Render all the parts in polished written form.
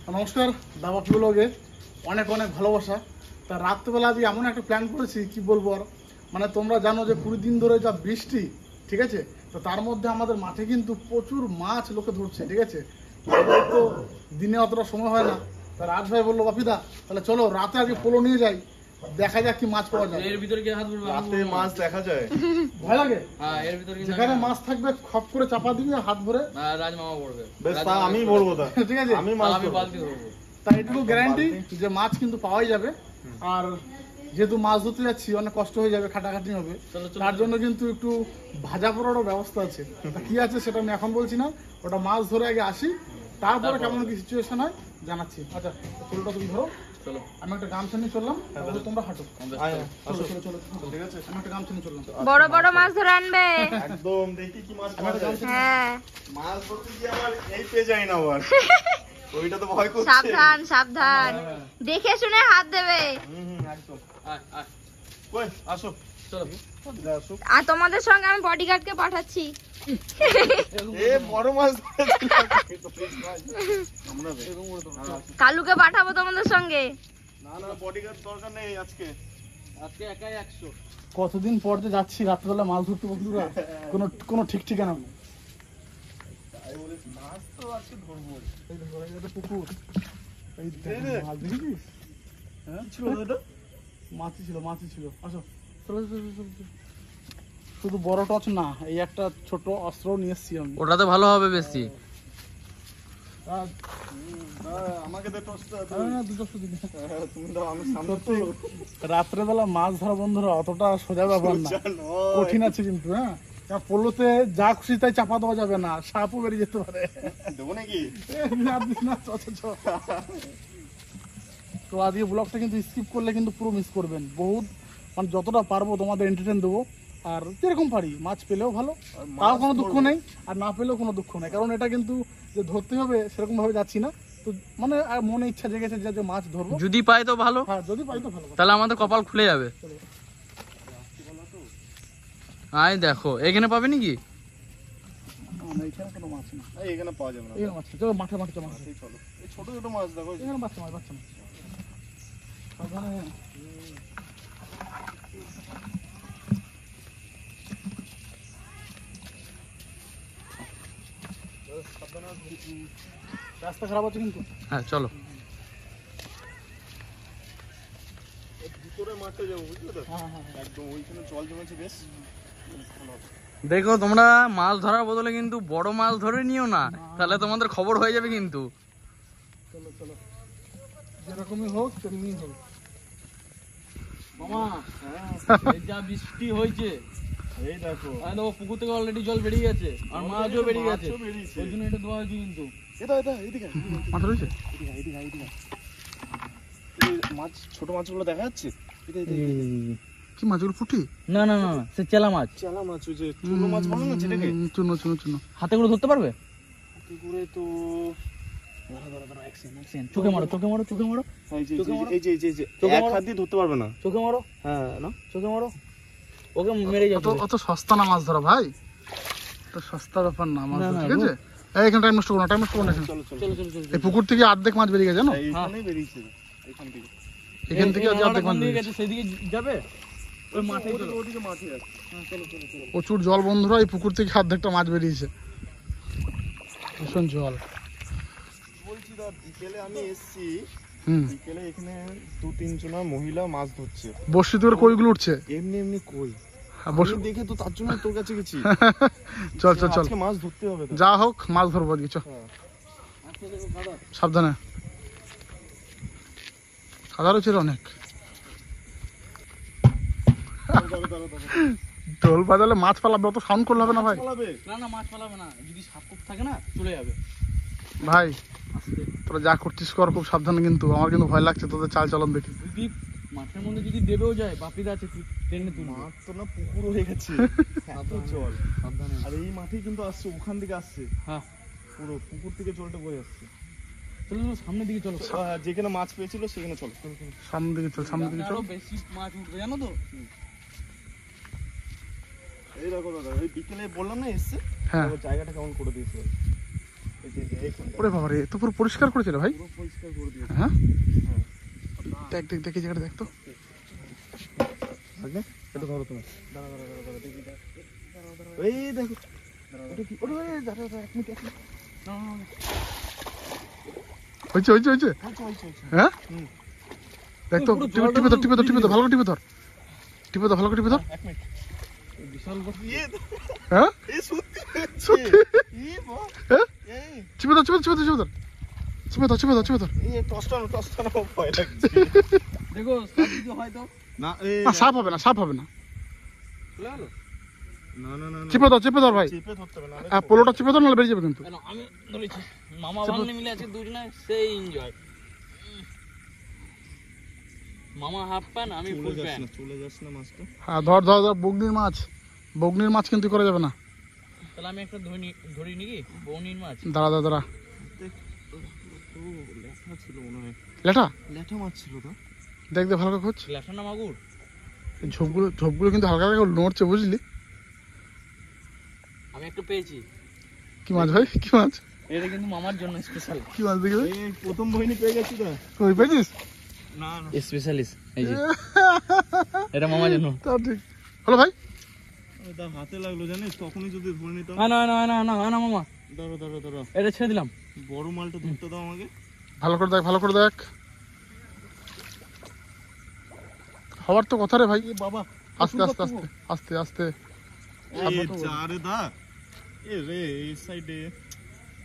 নমস্কার দাবা ব্লগে অনেক অনেক ভালোবাসা। তা রাত্রেবেলা আজ এমন একটা প্ল্যান করেছি কি বলবো আর, মানে তোমরা জানো যে 20 দিন ধরে যা বৃষ্টি, ঠিক আছে, তো তার মধ্যে আমাদের মাঠে কিন্তু প্রচুর মাছ লোকে ধরছে, ঠিক আছে। তো দিনে অতটা সময় হয় না, তা রাজ ভাই বললো বাপিদা তাহলে চলো রাতে আগে পোলো নিয়ে যাই, দেখা যাক কি মাছ পাওয়া যায়। এর ভিতরে কি হাত ধরবে? রাতে মাছ দেখা যায়, ভয় লাগে? হ্যাঁ, এর ভিতরে যেখানে মাছ থাকবে খপ করে চাপা দিবি আর হাত ভরে রাজ মামা পড়বে। বেশ তা আমি ভরবো, তা ঠিক আছে, আমি মাছ আমি বালতি ধরবো। তাই এটুকু গ্যারান্টি যে মাছ কিন্তু পাওয়াই যাবে। আর যেহেতু মাছ ধরতে যাচ্ছি অনেক কষ্ট হয়ে যাবে, খাটাখাটি হবে, তার জন্য কিন্তু একটু ভাজা পোড়ারও ব্যবস্থা আছে। তা কি আছে সেটা আমি এখন বলছি না, ওটা মাছ ধরে আগে আসি, তারপরে কেমন কি সিচুয়েশন হয় জানাচ্ছি। আচ্ছা চুলটা তুমি ধরো, চলো আমি একটা গামছা নিয়ে চললাম, তাহলে তোমরা হাঁটো। চলো চলো চলো, ঠিক আছে, আমি একটা গামছা নিয়ে চললাম। বড় বড় মাছ ধরে আনবে একদম দেখি কি মাছ আমি পাওয়া একটা যায়। গামছা হ্যাঁ মাছ ধরতে গিয়ে আমার এই পেয়ে যায় না আবার, ওইটা তো ভয় করছে। সাবধান সাবধান, দেখে শুনে হাত দেবে। একদম। আয় আয় কই আসো, চলো। আসো। আর তোমাদের সঙ্গে আমি বডিগার্ডকে পাঠাচ্ছি। এ বড় মাছ ধরেছিল। আমরা কালুকে পাঠাবো তোমাদের সঙ্গে। না না বডিগার্ড দরকার নেই আজকে। আজকে একাই 100। কতদিন পর যে যাচ্ছি রাত্রেবেলা মাছ ধরতে, বন্ধুরা কোনো কোনো ঠিক ঠিকানা নেই। তাই বলিস মাছ তো আজকে ধরবো। এই দেখো, এই একটা পুকুর, এই দেখো, এই রে। মাছ দেখেছিস? হ্যাঁ ছিল এটা? মাছই ছিল, মাছই ছিল। আসো চলো চলো চলো চলো। শুধু বড় টর্চ না, এই একটা ছোট অস্ত্র নিয়ে এসছি আমি। ওটাতে ভালো হবে বেশি। আর আমাকে দে টসটা। না, দুটো শুধু দিন। তুমি দাও, আমি সামনে তো রাত্রেবেলা মাছ ধরা বন্ধুরা অতটা সোজা ব্যাপার না, কঠিন আছে কিন্তু। হ্যাঁ, কারণ পোলোতে যা খুশি তাই চাপা দেওয়া যাবে না, সাপও বেরিয়ে যেতে পারে। দেবো নাকি? না, দিস না, চ, চ, চ। তো আজকে ব্লগটা কিন্তু স্কিপ করলে কিন্তু পুরো মিস করবেন। বহুত মানে যতটা পারবো তোমাদের এন্টারটেন দেবো, আর যেরকম পারি মাছ পেলেও ভালো, তাও কোনো দুঃখ নেই, আর না পেলেও কোনো দুঃখ নেই, কারণ এটা কিন্তু যে ধরতে হবে সেরকম ভাবে যাচ্ছি না। তো মানে আর মনে ইচ্ছা জেগেছে যে মাছ ধরবো, যদি পাই তো ভালো, হ্যাঁ যদি পাই তো ভালো কথা। তাহলে আমাদের কপাল খুলে যাবে। আয় দেখো এখানে পাবে নাকি? না, এখানে কোনো মাছ না, এই এখানে পাওয়া যাবে না। এখানে মাছ নেই। চলো মাঠে মাঠে চলো, এই চলো, এই ছোট ছোট মাছ দেখো। এখানে বাচ্চা মাছ, বাচ্চা মাছ সাবধানে। রাস্তা খারাপ আছে কিন্তু। হ্যাঁ চলো। ভিতরে মাঠে যাবো, বুঝলে তো? হ্যাঁ হ্যাঁ, একদম ওইখানে জল জমেছে বেশ ভালো হবে। দেখো তোমরা মাছ ধরার বদলে কিন্তু বড় মাছ ধরে নিও না, তাহলে তোমাদের খবর হয়ে যাবে কিন্তু। চলো চলো, যেরকমই হোক তেমনি হোক। মামা এই যা বৃষ্টি হয়েছে, এই দেখো পুকুর থেকে অলরেডি জল বেরিয়ে গেছে, আর মাছও বেরিয়ে গেছে, মাছও বেরিয়েছে। ওই জন্য এটা ধোয়া হয়েছে কিন্তু। এটা এটা এইদিকে মাথা রয়েছে। এই মাছ, ছোট মাছগুলো দেখা যাচ্ছে। এটা এটা কি মাছগুলো পুঁটি? না না না, সে চেলা মাছ। চালা মাছ, ওই যে চুনো মাছ বলো না যেটাকে, চুনো চুনো চুনো। হাতে করে ধরতে পারবে? কি করে তো চোখে মারো চোখে মারো চোখে মারো এই যে চোখে মারো। এই যে এই যে চোখে এক মারো। হাত দিয়ে ধরতে পারবে না। চোখে মারো, হ্যাঁ না, চোখে মারো, ওকে মেরে অত যাবে। অত সস্তা না মাছ ধরা ভাই, তো সস্তা ব্যাপার না মাছ না, ধরা, না, ঠিক আছে। এইখানে টাইম নষ্ট করো না, টাইম নষ্ট করো না এখানে। চলো চলো চলো চলো চলো। এই পুকুর থেকে অর্ধেক মাছ বেরিয়ে গেছে, জানো? এইখানেই বেরিয়েছে, এইখান থেকে। এখান থেকে এই অর্ধেক মাছ কোন দিকে বেরিয়ে গেছে সেদিকে যাবে, ওই মাঠে চলো। ওদিকে মাঠে আছে। চলো চলো চলো। প্রচুর জল বন্ধুরা, এই পুকুর থেকে অর্ধেকটা মাছ বেরিয়েছে, ভীষণ জল। বলছি দা বিকেলে আমি এসছি, হুম, বিকেলে এখানে 2-3 জনা মহিলা মাছ ধরছে। বর্ষি তোর কইগুলো উঠছে। এমনি এমনি কই আর বর্ষি আমি দেখে তো তার জন্য তোর কাছে গেছি। চল চল চল, আজকে মাছ ধরতে হবে তো। যা হোক মাছ ধরবো আজকে, চল হ্যাঁ। সাবধানে। খাদা রয়েছে অনেক, ঢোল বাজালে মাছ পালাবে, অত সাউন্ড করলে হবে না ভাই। পালাবে? না না, মাছ পালাবে না, যদি সাপ কুপ থাকে না চলে যাবে। ভাই তোরা যা করছিস কর, খুব সাবধানে কিন্তু, আমার কিন্তু ভয় লাগছে তোদের চাল চলন দেখে। যদি মাঠের মধ্যে যদি দেবেও যায়, বাপিদা আছে ট্রেনে তুলবে। মাছ তো না পুকুর হয়ে গেছে, এত জল। সাবধানে। আর এই মাঠেই কিন্তু আসছে, ওখান থেকে আসছে, হ্যাঁ পুরো পুকুর থেকে জলটা বয়ে আসছে। চলো চলো, সামনের দিকে চলো। যেখানে মাছ পেয়েছিল সেখানে চলো। সামনের দিকে চল, সামনের দিকে চল। আরো বেশি মাছ উঠবে জানো তো। এই দেখো দাদা, ওই বিকেলে বললাম না এসছে, হ্যাঁ তারপর জায়গাটা কেমন করে দিয়েছে। এই যে এইখানটা ওরে বাবা রে, তো পুরো পরিষ্কার করেছিল ভাই। পুরো পরিষ্কার করে দিয়েছে। হ্যাঁ দেখ দেখ দেখ এই জায়গাটা দেখ তো। আগে এটা ধরো তুমি। দাঁড়া দাঁড়া দাঁড়া দাঁড়া দেখি দাঁড়া। এই দেখো ওটা কি? ওরে দাঁড়া দাঁড়া এক মিনিট। না না না, হয়েছে হয়েছে হয়েছে হয়েছে। হ্যাঁ দেখ তো, টিপে ধর টিপে ধর টিপে ধর, ভালো করে টিপে ধর, টিপে ধর, ভালো করে টিপে ধর। এক মিনিট। বিশাল বড় ইয়ে, হ্যাঁ এই সত্যি সত্যি? ই বাহ, হ্যাঁ এই চিপে ধর চিপে ধর চিপে ধর চিপে ধর চিপে ধর চিপে ধর। এই টস্টানো ভয় লাগছে। দেখো সব কিছু হয়তো না এই না সাপ হবে না, সাপ হবে না। খুলে গেল। না না না চিপে ধর ভাই। চেপে ধরতে হবে না। হ্যাঁ পোলোটা চিপে ধর, নাহলে বেরিয়ে যাবে কিন্তু। কেন আমি ধরেছি, মামা ভাগ্নে মিলে আছে দুজনে, সেই এনজয়। মামা হাফ প্যান্ট, আমি ফুল প্যান্ট। চলে যাস না মাছটা। হ্যাঁ ধর ধর ধর, বগ্নির মাছ, বগ্নির মাছ কিন্তু করা যাবে না। তাহলে আমি একটা ধরি নাকি বৌনির মাছ? দাঁড়া দাঁড়া দাঁড়া, ও ল্যাঠা ছিল মনে হয়। লেটা ল্যাঠা মাছ ছিল তো। দেখ দে ভালো করে খোঁজ। ল্যাঠা না মাগুর? এই ঝোপগুলো কিন্তু হালকা হালকা নড়ছে বুঝলি। আমি একটা পেয়েছি। কি মাছ ভাই, কি মাছ? এটা কিন্তু মামার জন্য স্পেশাল। কি মাছ দেখি ভাই? এই প্রথম বইনি পেয়ে গেছি তো। কই পেয়েছিস? না না স্পেশালিস্ট এই যে, এটা মামার জন্য। তা ঠিক। হ্যালো ভাই, ওটা হাতে লাগলো জানিস, তখনই যদি ধরে নিতাম। না না না না না না মামা, দাঁড়া দাঁড়া দাঁড়া, এটা ছেড়ে দিলাম। বড় মালটা ধরতে দাও আমাকে। ভালো করে দেখ, ভালো করে দেখ। হওয়ার তো কথা রে ভাই। বাবা আস্তে আস্তে আস্তে আস্তে আস্তে এই যা রে দা, এ রে এই সাইডে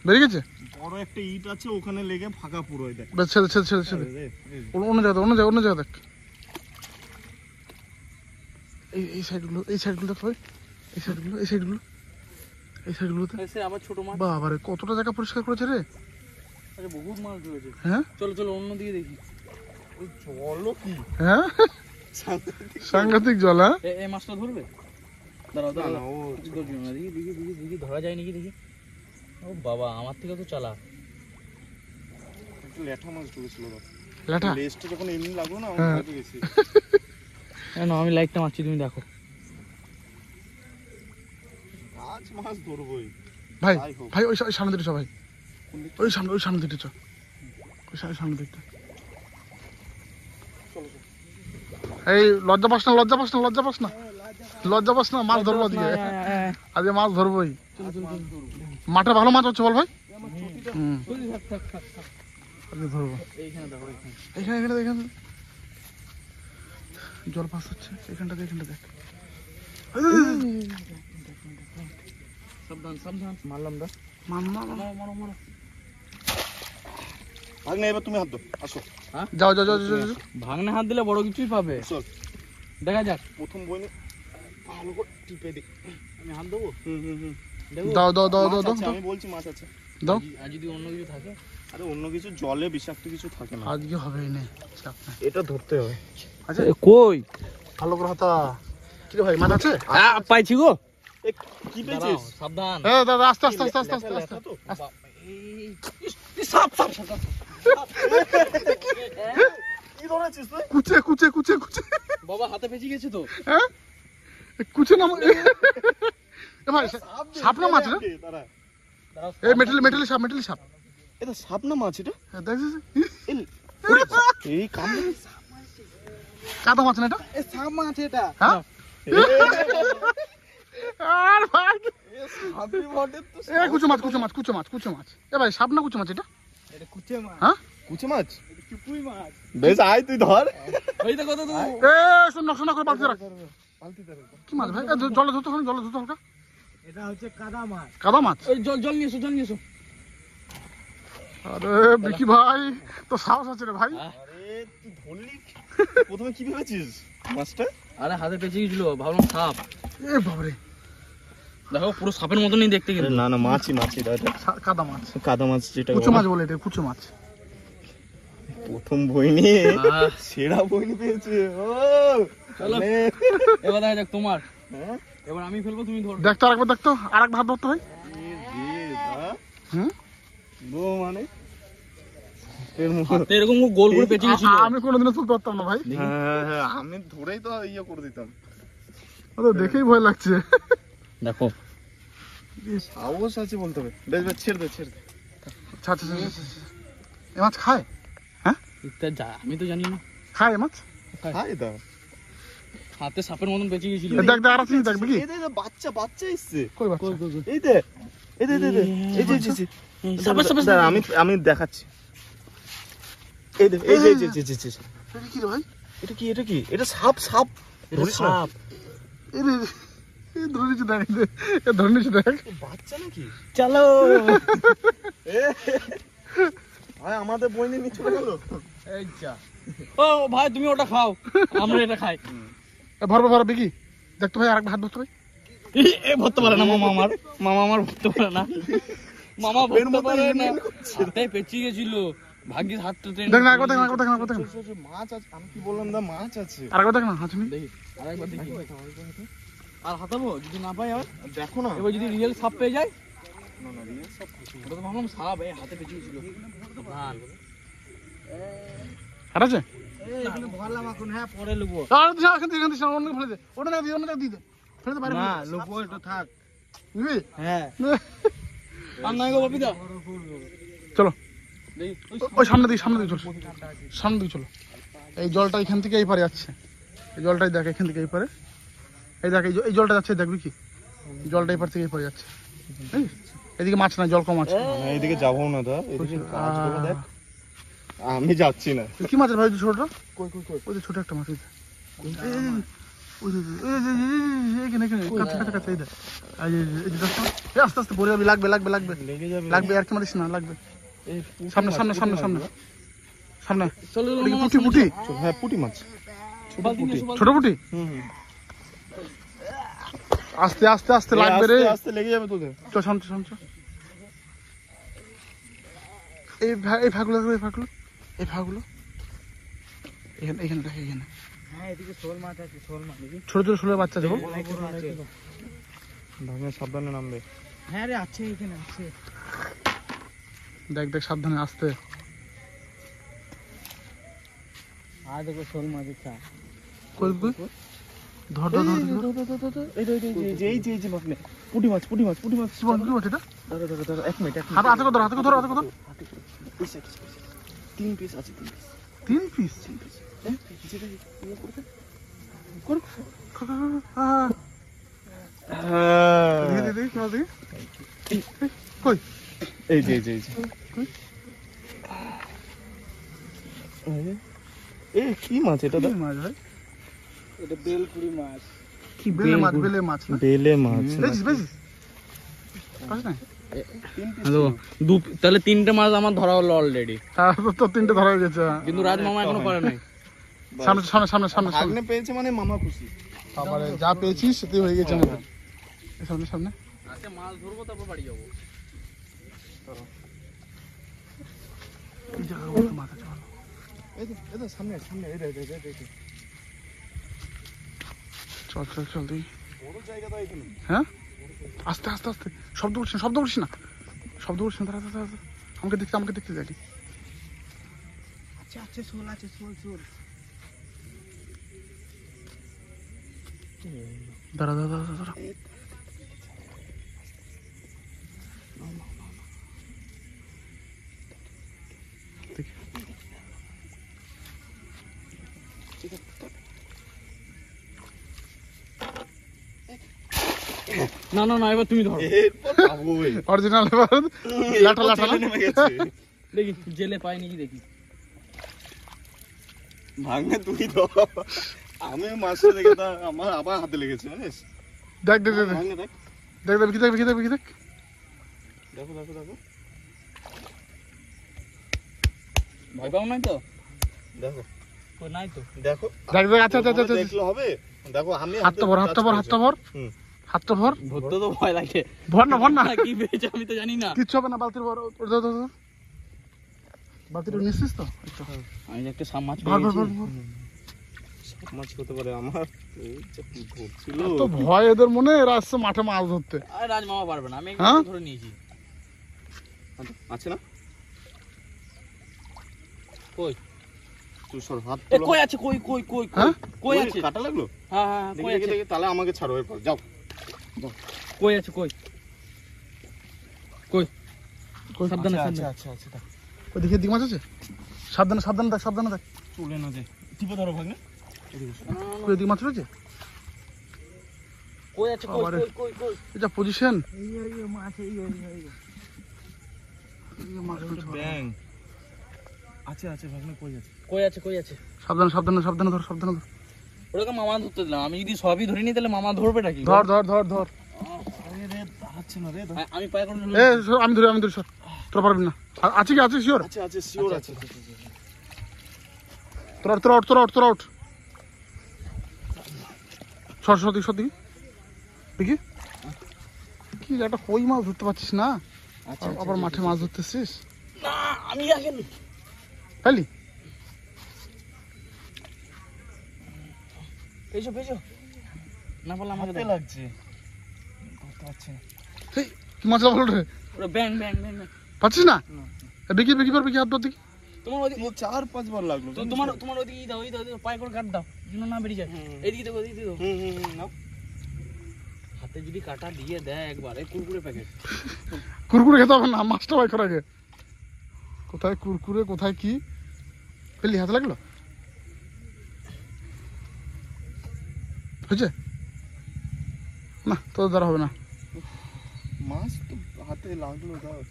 বেরিয়ে গেছে। বড় একটা ইট আছে, ওখানে লেগে ফাঁকা পুরো। এই দেখ বেশ ছেড়ে ছেড়ে ছেড়ে ছেড়ে। রে, এই অন্য জায়গা অন্য জায়গা দেখ। এই সাইডগুলো, এই সাইডগুলো দেখ ভাই, এই সাইডগুলো এই সাইডগুলো এই সাইডগুলোতে। এসে আবার ছোট মাছ। বাবা রে কতটা জায়গা পরিষ্কার করেছে রে। আরে বহুত মাছ রয়েছে। হ্যাঁ চলো চলো অন্য দিকে দেখি। ওই জলও কি হ্যাঁ সাংঘাতিক জল। হ্যাঁ এই মাছটা ধরবে? দাঁড়াও না দাঁড়াও, না, ও ধরবি না। দেখি দেখি দেখি দেখি ধরা যায় নাকি দেখি। ও বাবা, আমার থেকে তো চালা। একটু ল্যাঠা মাছ ঢুকেছিল তো। লেটা লেজটা যখন এমনি লাগলো না, আমি হ্যাঁ। ভয় পেয়ে গেছি। না আমি লাইটটা মারছি, তুমি দেখো। আজ মাছ ধরবোই। ভাই যাই হোক। ভাই ওই সামনে দিকে চ ভাই, ওই সামনে দিকে চ, ওই সামনে দিকটা। এই লজ্জা পাস না, লজ্জা পাস না, লজ্জা পাস না, লজ্জা পাস না। মাছ ধরবো আজকে, আজকে মাছ ধরবোই। মাঠে ভালো মাছ হচ্ছে বল ভাই। হুম আজকে ধরবো। এইখানে দেখো, এইখানে। এখানে এখানে এখানে জল পাস হচ্ছে, এখানটা দেখ, এখানটা দেখ। সাবধান সাবধান। মারলাম দা। মার মার মার। মারো মারো মারো। ভাগ্নে এবার তুমি হাত দাও, আসো যাও যাও যাও যাও যাও। ভাঙনে হাত দিলে বড় কিছুই পাবে। চল। দেখা যাক। প্রথম বইনি ভালো করে টিপে দিই। আমি হাত দেবো। দেখো দাও দাও দাও দাও মাছ দাও আছে, আমি বলছি মাছ আছে। দাও। আর যদি অন্য কিছু থাকে? আরে অন্য কিছু জলে বিষাক্ত কিছু থাকে না, আজকে হবেই না, চাপ নাই। এটা ধরতে হবে। আচ্ছা কই? ভালো করে হাতা। কি রে ভাই মাছ আছে? পাইছি গো। এ, কি পেয়েছিস? সাবধান। এ দাদা আস্তে আস্তে আস্তে আস্তে আস্তে আস্তে। ল্যাঠা তো? সাপ সাপ সাপ। কি ধরেছিস তুই? কুচে কুচে কুচে কুচে। বাবা হাতে পেঁচে গেছে তো। হ্যাঁ কুচে না। এ ভাই সাপ না মাছ রে? দাঁড়া, এ মেটালি সাপ, মেটালি সাপ। এটা সাপ না মাছ এটা? দেখছিস এই কামড়ে কাদা মাছ না এটা? এ সাপ মাছ এটা। হ্যাঁ আর ভাই সাপই বটে তো। এ কুচো মাছ কুচো মাছ কুচো মাছ কুচো মাছ। এ ভাই সাপ না কুচো মাছ এটা? এটা কুচে মাছ। হ্যাঁ কুচে মাছ? এটা চুপুই মাছ। বেশ আয় তুই ধর। ওই দেখো তো। এ শোন করে বালতি রাখ। কি মাছ ভাই? জলে ধরতে হবে, জলে ধরতে হালকা। এটা হচ্ছে কাদা মাছ। কাদা মাছ? ওই জল নিয়ে এসো, জল নিয়ে এসো। আরে বিকি ভাই তো সাহস আছে রে ভাই। আরে তুই ধরলি, প্রথমে কি ভেবেছিস মাছটা? আরে হাতে পেঁচে গেছিল, ভাবলাম সাপ। এ বাবারে দেখো পুরো সাপের মতনই দেখতে আরে কিন্তু। না না, মাছই এটা। কাদা মাছ, কাদা মাছ যেটা কুচো মাছ বলে এটা, কুচো মাছ। প্রথম বই নিয়ে আহ, সেরা বই পেয়েছে। ও চলো। মানে, এবার দেখা যাক তোমার। হ্যাঁ? এবার আমি ফেলবো, তুমি ধরো। দেখতো আরেকবার, দেখতো আরেকবার হাত ধরতে ভাই। হুম ও মানে এর মুখ। হাতে এরকম গোল করে পেঁচে গেছিল। আমি কোনোদিনও তুলতে পারতাম না ভাই। হ্যাঁ, আমি ধরেই তো ইয়ে করে দিতাম। ও তো দেখেই ভয় লাগছে। দেখো সাহস আছে বলতে হবে। বেশ বেশ ছেড়ে দে ছেড়ে দে। আচ্ছা আচ্ছা আচ্ছা, আচ্ছা, আচ্ছা। এ মাছ খায়? আমি তো জানি না। খায় এ মাছ? হাই দা হাতে সাপের মতন বেঁচে গেছিল। এ দেখ দেখ আর আছে দেখবি কি? এই দে বাচ্চা বাচ্চা এসছে। কই বাচ্চা? এই দে এই দে এই দে এই যে জি দাঁড়া, আমি দেখাচ্ছি। এই দে এই যে জি জি জি জি। এটা কি রে ভাই? এটা কি এটা সাপ সাপ ধরিস না। এ রে এ ধরে নিচে দেখ, এ ধরে নিচে দেখ। বাচ্চা নাকি? চলো। ভাই আমাদের বই নিয়ে চলে গেল। এই যা। ও ভাই তুমি ওটা খাও, আমরা এটা খাই। এ ভরবে ভরবে কি? দেখ তো ভাই আরেক হাত ধরতে ভাই। এ ভরতে পারে না মামা আমার ভরতে পারে না। মামা ভরতে পারে না, হাতে পেঁচিয়ে গেছিল। ভাগ্যিস হাতটা টেনে। দেখ না একবার দেখ না একবার দেখ না একবার দেখ না। মাছ আছে, আমি কি বললাম দা মাছ আছে। আরেকবার দেখ না হাত নি। দেখি আরেকবার দেখি। আর হাতাবো যদি না পাই আবার। দেখো না। এবার যদি রিয়েল সাপ পেয়ে যায়। না না রিয়েল সাপ কিছু ওটা তো ভাবলাম সাপ, এই হাতে পেঁচিয়ে গেছিল। ধান। আর আছে? এগুলো ভরলাম এখন, হ্যাঁ পরে লুবো। আর দিস এখান থেকে অন্য ফেলে দে। ওটা না দিয়ে অন্যটা দিয়ে দে। ফেলে দে পারবি না। লুবো এটা থাক। নিবি? হ্যাঁ। আর নাই গো বাপিদা। চলো দেখি ওই সামনে দিকে চলো, সামনে দিকে চলো। এই জলটা এখান থেকে এই পারে যাচ্ছে। এই জলটাই দেখ এখান থেকে এই পারে। এই দেখ এই জলটা যাচ্ছে, দেখবি কি? জলটা এই পার থেকে এই পারে যাচ্ছে। এই, এদিকে মাছ না, জল কম আছে। না এদিকে যাবো না দা, এদিকে কাজ করে দেখ। আমি যাচ্ছি না। কি মাছের ভাই ছোটটা? কই কই কই ওই যে ছোট একটা মাছ ওই যে। ওই যে এখানে কাছে কাছে কাছে এই দেখ। এই যে আস্তে আস্তে পড়ে যাবি, লাগবে লাগবে লাগবে লেগে যাবে। লাগবে আর কি মারিস না, লাগবে। এই সামনে সামনে সামনে সামনে সামনে। চলো ওদিকে পুঁটি পুঁটি, হ্যাঁ পুঁটি মাছ। ছোট পুঁটি। হুম আস্তে আস্তে আস্তে লাগবে রে। আস্তে লেগে যাবে তোদের। চল শান্ত শান্ত। এই ভাগগুলো এই ভাগগুলো এখানে এখানে দেখ এখানে। হ্যাঁ এদিকে শোল মাছ আছে, শোল মাছ দেখি। ছোট ছোট শোলের বাচ্চা দেবো। ভাঙে সাবধানে নামবে। হ্যাঁ রে আছে, এখানে আছে। দেখ দেখ সাবধানে আস্তে। আর দেখো শোল মাছ আছে। কই কই ধর ধর ধর এই যে মাছ নে। পুঁটি মাছ পুঁটি মাছ পুঁটি মাছ। কি বল কি বল এটা? দাঁড়া 1 মিনিট হাতে হাতে ধর হাতে ধর হাতে ধর। 3 পিস আছে 3 পিস। কর হ্যাঁ দে দে কি মাছ কই? এই যে এই কি মাছ এটা? কি মাছ ভাই? এটা বেলপুরি মাছ। কি বেলে মাছ? বেলে মাছ না? বেলে মাছ। বেশি পাস না? হ্যালো তাহলে 3টে মাছ আমার ধরা হলো অলরেডি, তারপর তো 3টে ধরা গেছে। কিন্তু রাজ মামা এখনো পারে নাই। সামনে সামনে সামনে সামনে সামনে। ভাগ্নে পেয়েছে মানে মামা খুশি। তারপরে যা পেয়েছিস সেটাই হয়ে গেছে আমাদের। সামনে সামনে আজকে মাছ ধরবো তারপর বাড়ি যাবো। এই জায়গা বলতে মাথা চল। এই তো সামনে এই চল চল চল তুই। বড় জায়গা তো এখানে। হ্যাঁ আস্তে আস্তে আস্তে। শব্দ করছিস না দাঁড়া দাঁড়া। আমাকে দেখতে দেখি। আচ্ছা শোল আছে, শোল। দাঁড়া দাঁড়া দাঁড়া দাঁড়া। দেখি। না এবার তুমি ধরো। এরপর পাবোই। অরিজিনাল লাঠা লাঠা না? নেমে গেছে। দেখি জেলে পাই নাকি দেখি। ভাগ্নে তুই তো আমি মাছটা দেখে তা আমার আবার হাতে লেগেছে জানিস। দেখ দেখ দেখ ভাগ্নে দেখ দেখ দেখ কি দেখ কি দেখ কি দেখ। দেখো ভয় পাও নাই তো? দেখো কই নাই তো। দেখো দেখ দেখ আচ্ছা আচ্ছা আচ্ছা। দেখলে হবে। দেখো আমি হাতটা ভর হুম। হাতটা ভর। ধরতে তো ভয় লাগে। ভর না কি পেয়েছে আমি তো জানি না। কিচ্ছু হবে না। বালতির ভর ধর। বালতিটা নিচ্ছিস তো? আমি একটা সাপ মাছ ভর ভর পেয়েছি। ভর। মাছ হতে পারে আমার এই যে ধরছিল। তো ভয় এদের মনে, এরা আসছে মাঠে মাছ ধরতে। আরে রাজ মামা পারবে না, আমি হ্যাঁ? ধরে নিয়েছি। আছে না? কই তুই সর হাত এ তোলো। কই আছে? কই হ্যাঁ? কই আছে? কাটা লাগলো? হ্যাঁ কই আছে? দেখে তাহলে আমাকে ছাড়ো এরপর যাও। কই আছে কই কই কই? সাবধানে আচ্ছা সাবধানে আচ্ছা আচ্ছা দেখ। ওই দিকে দিক মাছ আছে, সাবধানে সাবধানে দেখ, সাবধানে দেখ। চলে না দে, টিপে ধরো ভাগ্নে। ওই দিক মাছ রয়েছে, কই আছে কই বাবারে। কই কই কই এটা পজিশন। মাছ ব্যাং আছে আছে ভাগ্নে, কই আছে? কই আছে কই আছে সাবধানে সাবধানে সাবধানে ধর, সাবধানে ধর। ওটাকে মামা ধরতে দিলাম, আমি যদি সবই ধরে নিই তাহলে মামা ধরবে নাকি? ধর ধর ধর ধর। আরে রে দাঁড়াচ্ছে না রে। আমি পায়ে করে এ সর, আমি ধরি সর, তোরা পারবি না। আছে কি, আছে শিওর? আছে আছে শিওর আছে। তোরা তোরা উঠ, তোরা উঠ, তোরা উঠ। সর সর দিকে, সর দিকে দেখি। কি একটা কই মাছ ধরতে পারছিস না, আবার মাঠে মাছ ধরতেছিস? না আমি আগে খালি পেছো পেছো না বললাম আমাকে হাতে লাগছে, ধরতে পারছি না। এই, কি মাছ লাগলো রে? ওটা ব্যাং ব্যাং ব্যাং ব্যাং। পাচ্ছিস না? বিকি বিকি পারবি কি হাত ধর দেখি? তোমার ওদিকে 4-5 বার লাগলো। তোমার ওদিকে দাও, ওই দাও পায়ে করে কাট দাও যেন না বেরিয়ে যায়। এইদিকে দেখো, এইদিকে দেখো। নাও। হাতে যদি কাটা দিয়ে দেয় একবার, এই কুরকুরে প্যাকেট। কুরকুরে খেতে হবে না, মাছটা বাই করা আগে। কোথায় কুরকুরে, কোথায় কি পেলি? হাতে লাগলো? হয়েছে না, তোর দ্বারা হবে না। মাছ তো হাতে লাগলো দাও।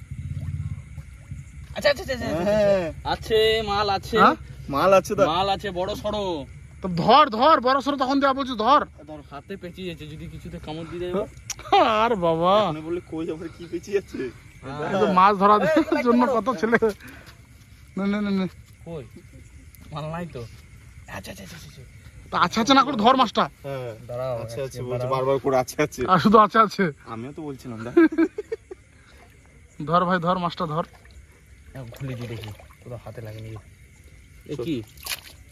আচ্ছা আচ্ছা আচ্ছা হ্যাঁ আছে মাল আছে, হ্যাঁ? মাল আছে দা। মাল আছে বড় সড়ো। তো ধর ধর, বড় সড়ো তখন দেওয়া বলছি, ধর। হাতে পেঁচিয়ে যাচ্ছে, যদি কিছুতে কামড় দিয়ে দেয়। আর বাবা, আপনি বললে কই আবার কি পেঁচিয়ে আছে? এই তো মাছ ধরার জন্য কত ছেলে। না না না না, কই মাল নাই তো। আচ্ছা আচ্ছা আচ্ছা আচ্ছা তা আচ্ছা আচ্ছা না করে ধর মাছটা। হ্যাঁ দাঁড়াও আছে আছে বলছে বারবার করে আছে আছে। আর শুধু আছে আছে, আমিও তো বলছিলাম দা। ধর ভাই ধর, মাছটা ধর। খুলে দিয়ে দেখি তোর হাতে লাগেনি। এ কি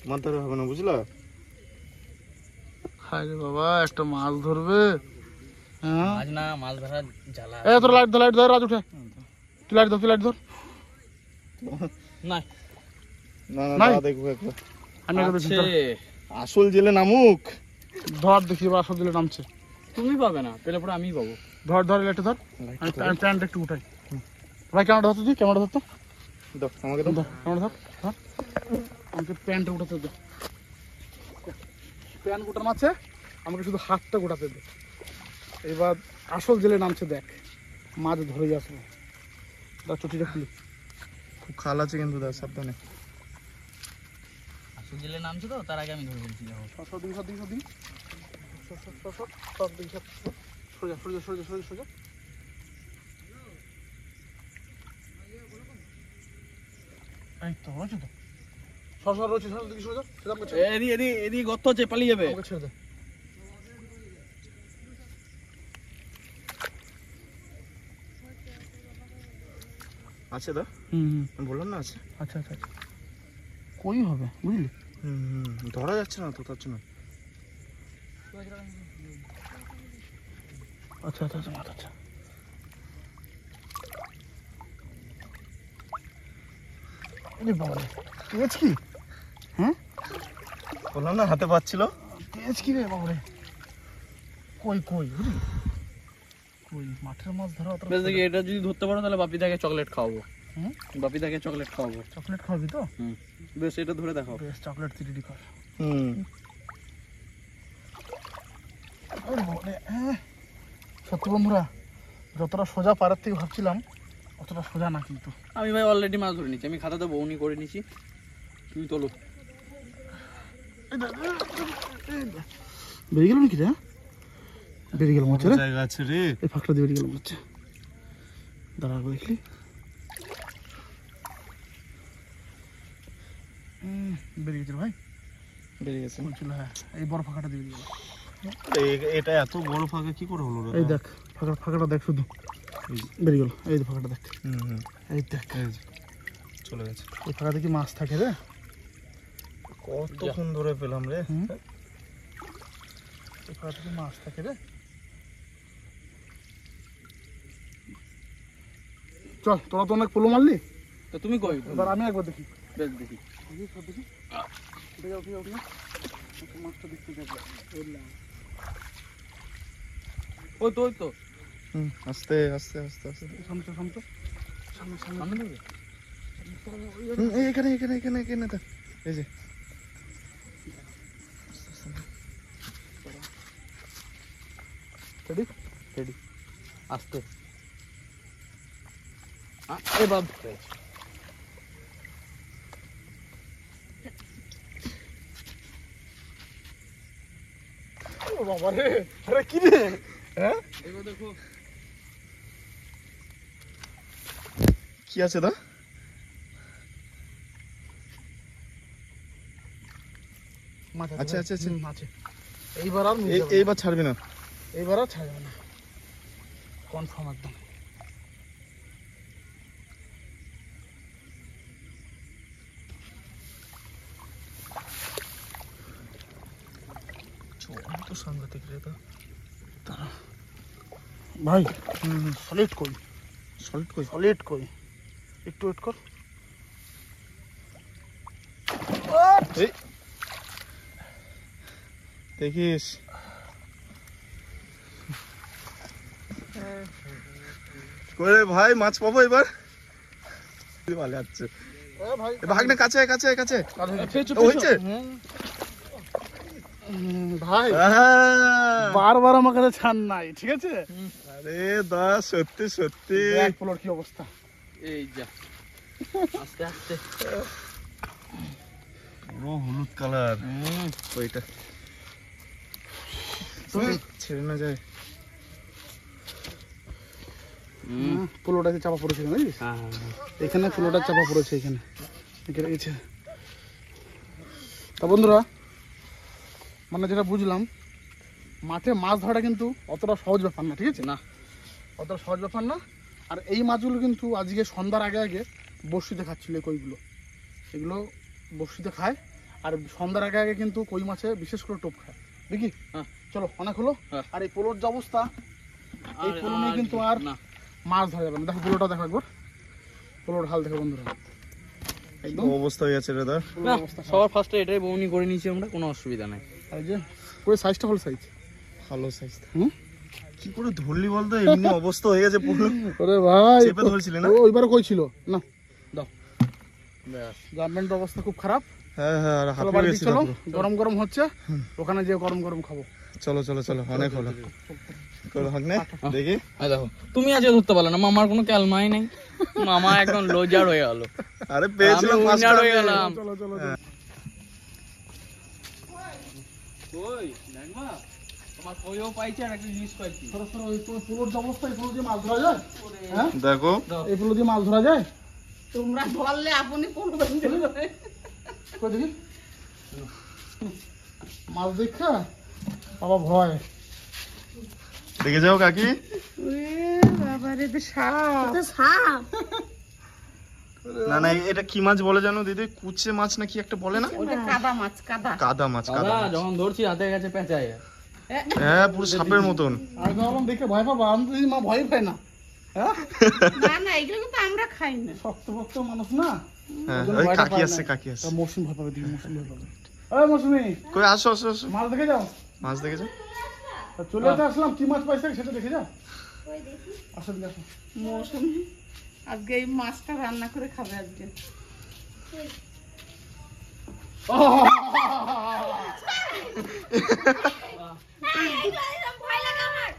মাছ ধরা হবে না বুঝলা? হায় রে বাবা, একটা মাছ ধরবে। হ্যাঁ, মাছ না, মাছ ধরার জ্বালা। এ তোর লাইট ধর, লাইট ধর, রাজ উঠে। তুই লাইট ধর, তুই লাইট ধর। না না না নাই? দা দেখবো একবার। আমি আগে দেখি, আছে। ধর। আসল জেলে নামুক। ধর দেখি এবার আসল দিলে নামছে। তুমি পাবে না, পেলে পরে আমিই পাবো। ধর ধর, লাইটটা ধর। আমি প্যান্ট একটু উঠাই। ভাই ক্যামেরা ধরতে দিই, ক্যামেরা ধরতো। দাও আমাকে দাও। ধর ক্যামেরা ধর, ধর। আমাকে প্যান্টটা উঠাতে দে। প্যান্ট গোটানো আছে, আমাকে শুধু হাতটা গোটাতে দে। এবার আসল জেলে নামছে, দেখ। মাছ ধরেই আসবো। দাও চটিটা খুলি। খুব খাল আছে কিন্তু দা, সাবধানে। আসল জেলে নামছে তো, তার আগে আমি ধরে বলছি। দেখো সর দিকে, সর দিকে, সর দিকে। সর সর সর সর, সর দিকে সর। সোজা সোজা সোজা সোজা সোজা। এই তো রয়েছে তো। সর সর রয়েছে, সর দিকে সোজা। সেটা আমাকে ছেড়ে দে। এদিকে এদিকে এদিকে গর্ত আছে, পালিয়ে যাবে। আমাকে ছেড়ে দে। আছে দা, হুম, আমি বললাম না আছে। আচ্ছা আচ্ছা আচ্ছা, কই হবে বুঝলি? ধরা যাচ্ছে না তো তার জন্য। আচ্ছা আচ্ছা আচ্ছা, মাছ আচ্ছা। এই বাবা, তেজ কি? হ্যাঁ, বললাম না হাতে পাচ্ছিল। তেজ কি রে বাবা রে? কই কই বুঝলি? কই মাঠের মাছ ধরা অত বেশ দেখি, এটা যদি ধরতে পারো তাহলে বাপিদাকে চকলেট খাওয়াবো। হুম? বাপিদাকে চকলেট খাওয়াবো। চকলেট খাওয়াবি তো? বেশ, এটা ধরে দেখাও। বেশ, চকলেট রেডি কর। হুম ওরে বাবা রে, হ্যাঁ। সত্যি বন্ধুরা, যতটা সোজা পাড়ার থেকে ভাবছিলাম অতটা সোজা না কিন্তু। আমি ভাই অলরেডি মাছ ধরে নিচ্ছি, আমি খাতাতে বউনি করে নিচ্ছি। তুমি তোলো। বেরিয়ে গেল নাকি রে? বেরিয়ে গেল মাছ রে। জায়গা আছে রে। এই ফাঁকটা দিয়ে বেরিয়ে গেল হচ্ছে। দাঁড়া দেখলি, বেরিয়ে গেছিল ভাই, বেরিয়ে গেছে। বলছিল। হ্যাঁ, এই বড় ফাঁকাটা দিয়ে বেরিয়ে গেল। এটা এত বড় ফাঁকা কি করে হলো রে? এই দেখ, ফাঁকাটা দেখ শুধু, বেরিয়ে গেল। এই ফাঁকাটা দেখ, এই দেখ, চলে গেছে। এই ফাঁকাতে কি মাছ থাকে রে? কতক্ষণ ধরে পেলাম রে। এই ফাঁকাতে কি মাছ থাকে রে? চল, তোরা তো অনেক পোলো মারলি, তো তুমি কই? এবার আমি একবার দেখি। বেশ দেখি। দেখি উঠে যাও, উঠে যাও, উঠে যাও। মাছটা দেখতে যাবো। ওই তো ওই তো আস্তে আস্তে আস্তে আস্তে সামনে সামনে সামনে সামনে সামনে দেবে? এখানে এখানে এখানে এখানে তো এই যে রেডি রেডি আস্তে এ বাপ ও বাবা রে আরে কি রে হ্যাঁ দেখো দেখো কি আছে দা মাছ আচ্ছা, আচ্ছা, আচ্ছা। আছে এইবার আর মিস যাবে না। এইবার ছাড়বি না এইবার আর ছাড়বে না কনফার্ম একদম তো সাংঘাতিক রে তো ভাই সলিড কই সলিড কই সলিড কই একটু ওয়েট কর এই দেখিস করে ভাই মাছ পাবো এবার ভালো আছে ভাই ভাগ না কাছে কাছে কাছে পেঁচো ও, হয়েছে? ভাই আহা! বারবার আমার কাছে ছাড় নাই ঠিক আছে আরে দা সত্যি সত্যি দেখ পোলোর কি অবস্থা এই যা আস্তে আস্তে পুরো হলুদ কালার ওইটা ছেড়ে না যায় পোলোটাকে চাপা পড়েছে এখানে বুঝলিস? এখানে পোলোটা চাপা পড়েছে এখানে এখানে গেছে তা বন্ধুরা মানে যেটা বুঝলাম মাঠে মাছ ধরাটা কিন্তু অতটা সহজ ব্যাপার না ঠিক আছে না অতটা সহজ ব্যাপার না আর এই মাছগুলো কিন্তু আজকে সন্ধ্যার আগে আগে বড়শিতে খাচ্ছিল এই কইগুলো এগুলো বড়শিতে খায় আর সন্ধ্যার আগে আগে কিন্তু কই মাছে বিশেষ করে টোপ খায় দেখি হ্যাঁ। চলো অনেক হলো হ্যাঁ। আর এই পোলোর যে অবস্থা এই পোলো নিয়ে কিন্তু আর না মাছ ধরা যাবে না দেখো পোলোটা দেখো একবার পোলোর হাল দেখো বন্ধুরা একদম অবস্থা হয়ে গেছে রে দা না সবার ফার্স্টে এটাই বউনি করে নিয়েছি আমরা কোনো অসুবিধা নাই এই যে পুরো সাইজটা হল সাইজ ভালো সাইজ হুম কি করে ধরলি বলতো এমনি অবস্থা হয়ে গেছে পুরো ওরে ভাই চেপে ধরছিলি না? ওইবার কই ছিল না দাও ব্যাস গার্মেন্টের অবস্থা খুব খারাপ হ্যাঁ হ্যাঁ আর চলো হাঁপিয়ে বাড়ি গেছি চলো গরম গরম হচ্ছে ওখানে যেয়ে গরম গরম খাবো চলো চলো চলো অনেক হলো চলো হাক নে দেখি এই দেখো তুমি আজকে ধরতে পারলে না মামার কোনো ক্যালমাই নাই মামা একদম লোজার হয়ে গেল আরে পেয়েছিলাম আমি পাঁচটা winner হয়ে গেলাম। চলো চলো ওই দেখবা তোমার কইও পাইছে আর একটা জিনিস পাইছি সরো সরো ওই পুরোর যে অবস্থা এই পুরো দিয়ে মাছ ধরা যায় হ্যাঁ দেখো এই পুরো দিয়ে মাছ ধরা যায় তোমরা ধরলে আপনি পুরো বেঁধে দেবে। কই দেখি মাছ দেখা বাবা ভয় দেখে যাও কাকি বাবা রে তো সাপ সাপ না না এটা কি মাছ বলে জানো দিদি কুচে মাছ না কি একটা বলে না ওটা কাদা মাছ কাদা কাদা মাছ কাদা দাদা মাছ। যখন ধরছি হাতে কাছে পেঁচায় হ্যাঁ পুরো সাপের মতন আমি ভাবলাম দেখে ভয় পাবো আমি তো মা ভয় পাই না হ্যাঁ না না এগুলো কিন্তু আমরা খাই না শক্ত ভক্ত মানুষ না হ্যাঁ ওই জন্য ওই ভয়টা কাকি পায় আসছে না। কাকি আসছে তা মৌসুমি ভয় পাবে দিদি মৌসুমি ভয় পাবে ওই মৌসুমি কই আসো আসো আসো মাছ দেখে যাও মাছ দেখে যাও তা চলে তো আসলাম কি মাছ পাইছে সেটা দেখে যাও আসো দিকে আসো মৌসুমি আজকে এই মাছটা রান্না করে খাবে আজকে ভয় লাগে আমার